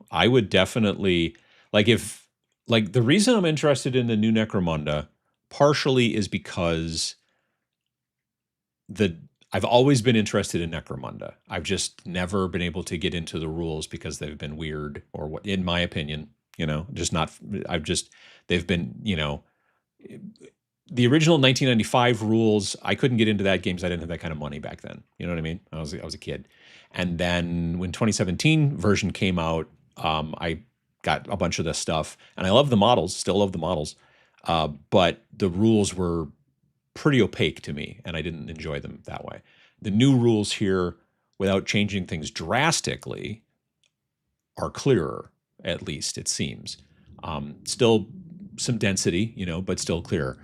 I would definitely the reason I'm interested in the new Necromunda partially is because I've always been interested in Necromunda. I've just never been able to get into the rules because they've been weird, or what, in my opinion, they've been, the original 1995 rules, I couldn't get into that game because I didn't have that kind of money back then. You know what I mean? I was a kid. And then when 2017 version came out, I got a bunch of this stuff, and I love the models, still love the models, but the rules were pretty opaque to me, and I didn't enjoy them that way. The new rules here, without changing things drastically, are clearer, at least it seems. Still some density, but still clearer.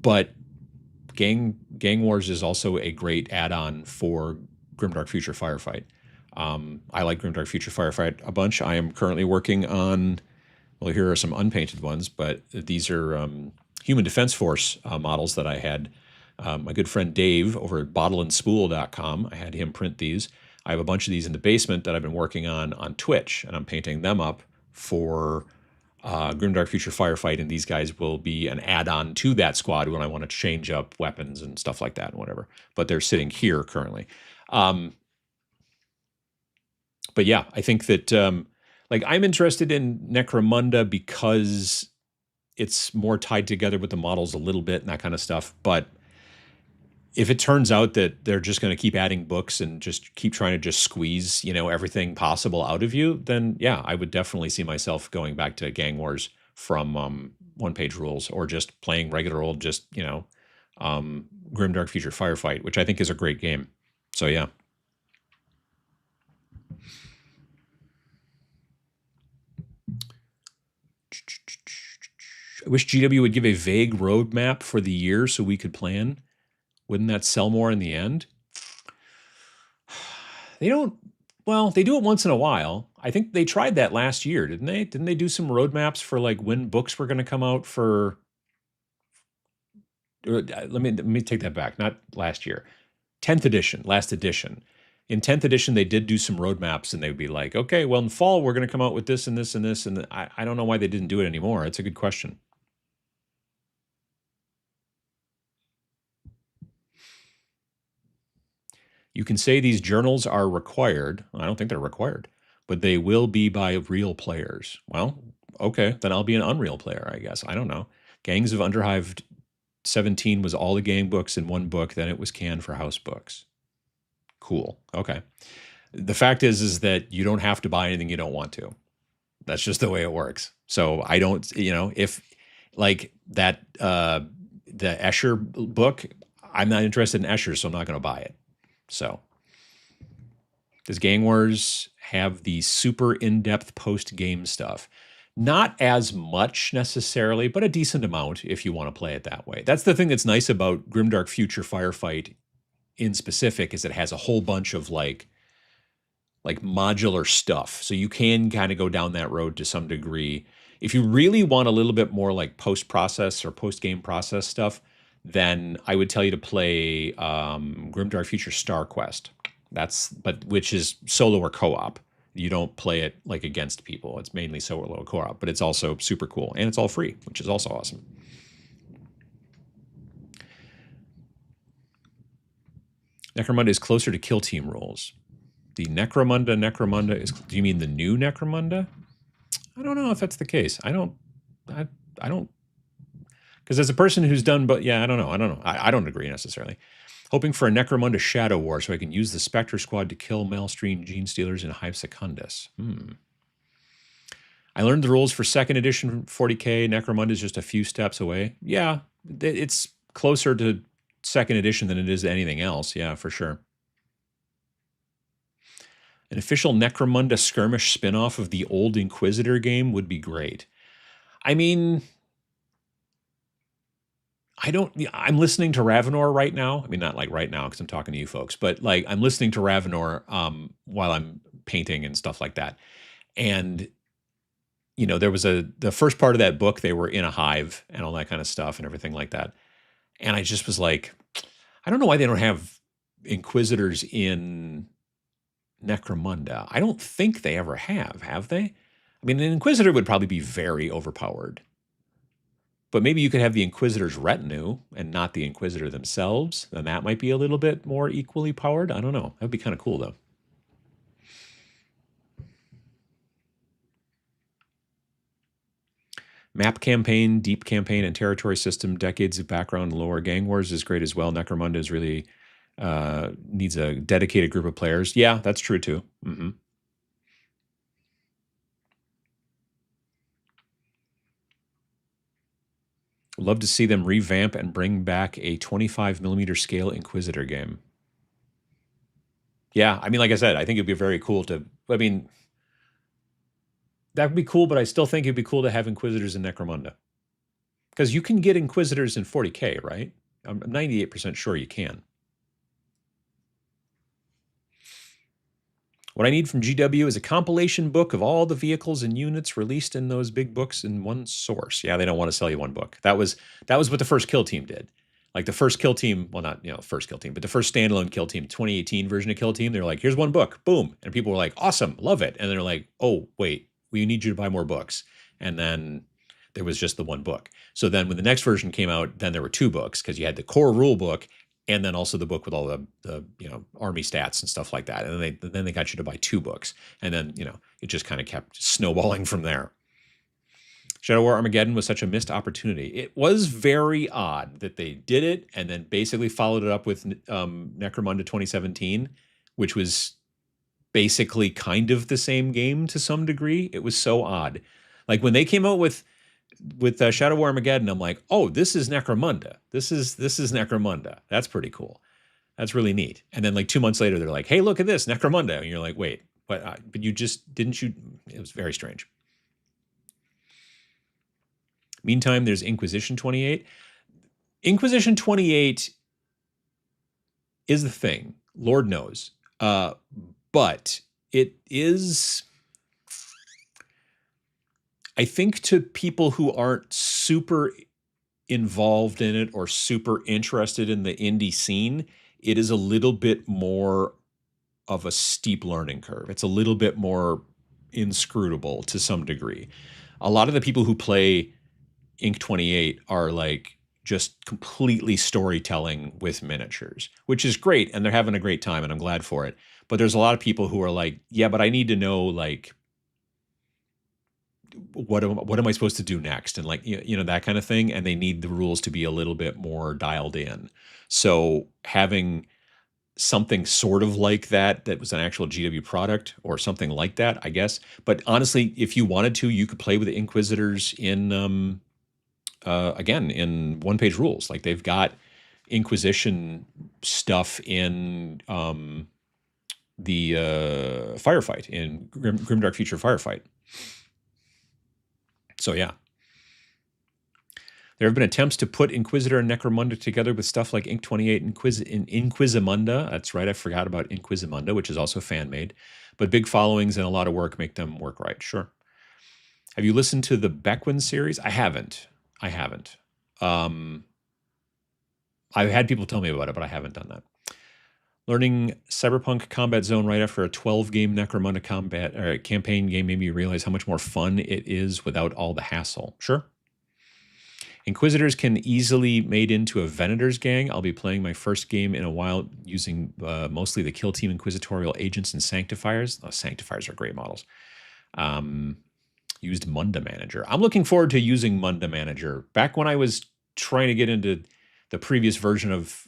But Gang Wars is also a great add-on for Grimdark Future Firefight. I like Grimdark Future Firefight a bunch. I am currently working on, well, here are some unpainted ones, but these are Human Defense Force models that I had. My good friend Dave over at bottleandspool.com, I had him print these. I have a bunch of these in the basement that I've been working on Twitch, and I'm painting them up for Grimdark Future Firefight, and these guys will be an add-on to that squad when I want to change up weapons and stuff like that and whatever. But they're sitting here currently. But yeah, I think that I'm interested in Necromunda because it's more tied together with the models a little bit and that kind of stuff. But if it turns out that they're just going to keep adding books and just keep trying to just squeeze, everything possible out of you, then yeah, I would definitely see myself going back to Gang Wars from one-page rules, or just playing regular old, just Grimdark Future Firefight, which I think is a great game. So yeah. I wish GW would give a vague roadmap for the year so we could plan. Wouldn't that sell more in the end? They don't. Well, they do it once in a while. I think they tried that last year, didn't they? Didn't they do some roadmaps for like when books were going to come out for? Let me take that back. Not last year. 10th edition, last edition. In 10th edition, they did do some roadmaps, and they'd be like, okay, well, in fall, we're going to come out with this and this and this. And I don't know why they didn't do it anymore. It's a good question. You can say these journals are required. I don't think they're required, but they will be by real players. Well, okay, then I'll be an Unreal player, I guess. I don't know. Gangs of Underhive 17 was all the gang books in one book. Then it was canned for house books. Cool. Okay. The fact is that you don't have to buy anything you don't want to. That's just the way it works. So I don't, if like that, the Escher book, I'm not interested in Escher, so I'm not going to buy it. So does Gang Wars have the super in-depth post-game stuff? Not as much necessarily, but a decent amount if you want to play it that way. That's the thing that's nice about Grimdark Future Firefight in specific, is it has a whole bunch of like modular stuff. So you can kind of go down that road to some degree. If you really want a little bit more like post-process or post-game process stuff, then I would tell you to play Grimdark Future Star Quest. Which is solo or co-op. You don't play it like against people. It's mainly solo or co-op, but it's also super cool, and it's all free, which is also awesome. Necromunda is closer to Kill Team rules. The Necromunda is. Do you mean the new Necromunda? I don't know if that's the case. I don't. Because as a person who's done, but yeah, I don't know. I don't agree necessarily. Hoping for a Necromunda Shadow War so I can use the Spectre Squad to kill Maelstrom Gene Stealers in Hive Secundus. I learned the rules for 2nd edition 40k. Necromunda is just a few steps away. Yeah, it's closer to 2nd edition than it is to anything else. Yeah, for sure. An official Necromunda skirmish spinoff of the old Inquisitor game would be great. I mean, I'm listening to Ravenor right now. I mean, not like right now because I'm talking to you folks, but like I'm listening to Ravenor while I'm painting and stuff like that. And, there was the first part of that book, they were in a hive and all that kind of stuff and everything like that. And I just was like, I don't know why they don't have Inquisitors in Necromunda. I don't think they ever have they? I mean, an Inquisitor would probably be very overpowered. But maybe you could have the Inquisitor's retinue and not the Inquisitor themselves. Then that might be a little bit more equally powered. I don't know. That would be kind of cool, though. Map campaign, deep campaign, and territory system, decades of background, lore. Gang Wars is great as well. Necromunda is really needs a dedicated group of players. Yeah, that's true, too. Love to see them revamp and bring back a 25mm scale Inquisitor game. Yeah, I mean, like I said, I think it'd be very cool to. I mean, that would be cool, but I still think it'd be cool to have Inquisitors in Necromunda. Because you can get Inquisitors in 40k, right? I'm 98% sure you can. What I need from GW is a compilation book of all the vehicles and units released in those big books in one source. Yeah, they don't want to sell you one book. That was what the first Kill Team did. Like the first Kill Team, well, not first Kill Team, but the first standalone Kill Team, 2018 version of Kill Team. They're like, here's one book, boom, and people were like, awesome, love it. And they're like, oh wait, we need you to buy more books. And then there was just the one book. So then when the next version came out, then there were 2 books because you had the core rule book and then also the book with all the army stats and stuff like that. And then they got you to buy 2 books. And then, it just kind of kept snowballing from there. Shadow War Armageddon was such a missed opportunity. It was very odd that they did it and then basically followed it up with Necromunda 2017, which was basically kind of the same game to some degree. It was so odd. Like when they came out with Shadow War Armageddon, I'm like, oh, this is Necromunda. This is Necromunda. That's pretty cool. That's really neat. And then like 2 months later, they're like, hey, look at this, Necromunda. And you're like, wait, but you just didn't you? It was very strange. Meantime, there's Inquisition 28. Inquisition 28 is the thing. Lord knows. But it is, I think, to people who aren't super involved in it or super interested in the indie scene, it is a little bit more of a steep learning curve. It's a little bit more inscrutable to some degree. A lot of the people who play Inc 28 are like just completely storytelling with miniatures, which is great, and they're having a great time, and I'm glad for it. But there's a lot of people who are like, yeah, but I need to know, like, what am I supposed to do next, and like, you know, that kind of thing, and they need the rules to be a little bit more dialed in. So having something sort of like that was an actual GW product or something like that, I guess. But honestly, if you wanted to, you could play with the Inquisitors in again, in one-page rules. Like they've got Inquisition stuff in the firefight, in Grimdark Future Firefight. So yeah. There have been attempts to put Inquisitor and Necromunda together with stuff like Inc 28 and Inquisimunda. That's right, I forgot about Inquisimunda, which is also fan-made. But big followings and a lot of work make them work right, sure. Have you listened to the Beckwin series? I haven't. I've had people tell me about it, but I haven't done that. Learning Cyberpunk Combat Zone right after a 12-game Necromunda campaign game made me realize how much more fun it is without all the hassle. Sure. Inquisitors can easily made into a Venator's gang. I'll be playing my first game in a while using mostly the Kill Team Inquisitorial Agents and Sanctifiers. Sanctifiers are great models. Used Munda Manager. I'm looking forward to using Munda Manager. Back when I was trying to get into the previous version of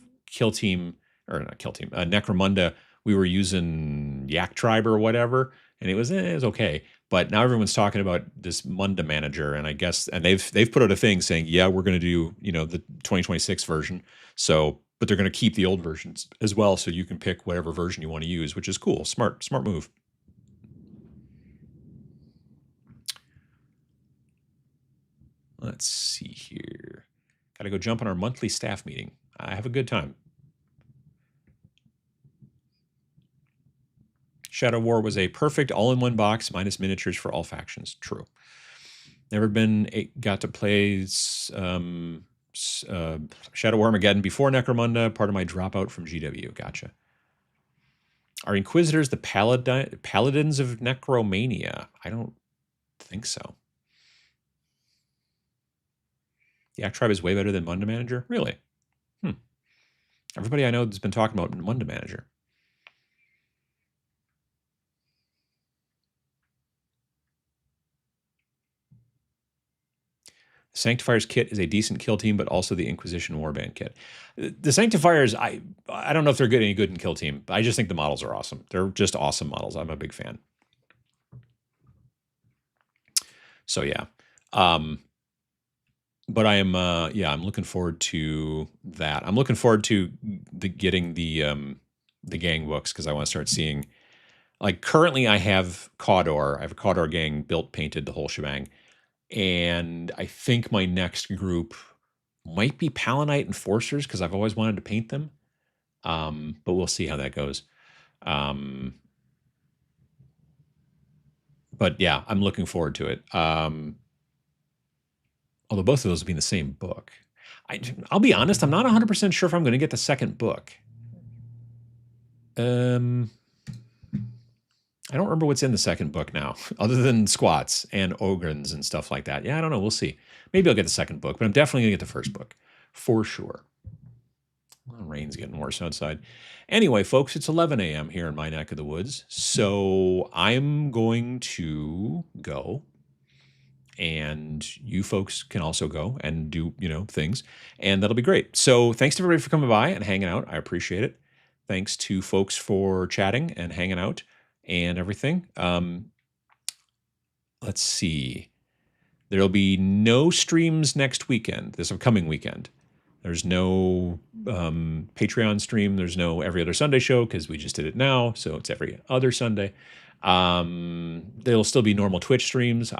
Necromunda, we were using Yak Tribe or whatever, and it was okay. But now everyone's talking about this Munda Manager, and I guess, and they've put out a thing saying, yeah, we're going to do, you know, the 2026 version. So, but they're going to keep the old versions as well, so you can pick whatever version you want to use, which is cool. Smart move. Let's see here. Got to go jump on our monthly staff meeting. I have a good time. Shadow War was a perfect all-in-one box minus miniatures for all factions. True. Never got to play Shadow War Armageddon before Necromunda, part of my dropout from GW. Gotcha. Are Inquisitors the paladins of Necromania? I don't think so. The Yak Tribe is way better than Munda Manager? Really? Everybody I know has been talking about Munda Manager. Sanctifiers kit is a decent kill team, but also the Inquisition Warband kit. The Sanctifiers, I don't know if they're any good in kill team. I just think the models are awesome. They're just awesome models. I'm a big fan. So yeah. But I am, I'm looking forward to that. I'm looking forward to getting the gang books, because I want to start seeing, like, currently I have Caudor. I have a Caudor gang built, painted, the whole shebang. And I think my next group might be Palanite Enforcers, because I've always wanted to paint them. But we'll see how that goes. But yeah, I'm looking forward to it. Although both of those will be in the same book. I'll be honest, I'm not 100% sure if I'm going to get the second book. I don't remember what's in the second book now, other than squats and ogrins and stuff like that. Yeah, I don't know. We'll see. Maybe I'll get the second book, but I'm definitely going to get the first book, for sure. Well, rain's getting worse outside. Anyway, folks, it's 11 a.m. here in my neck of the woods, so I'm going to go. and you folks can also go and do, things, and that'll be great. So thanks to everybody for coming by and hanging out. I appreciate it. Thanks to folks for chatting and hanging out and everything. Let's see. There'll be no streams next weekend, this upcoming weekend. There's no Patreon stream. There's no every other Sunday show because we just did it now. So it's every other Sunday. There'll still be normal Twitch streams.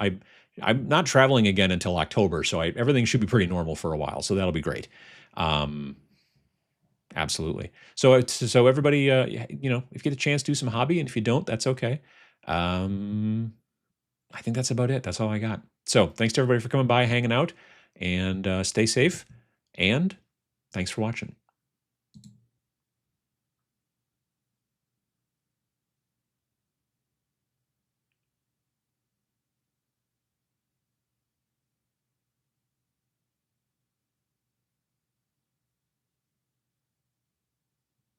I'm not traveling again until October, so everything should be pretty normal for a while. So that'll be great. Absolutely. So everybody, if you get a chance, do some hobby, and if you don't, that's okay. I think that's about it. That's all I got. So thanks to everybody for coming by, hanging out, and stay safe. And thanks for watching.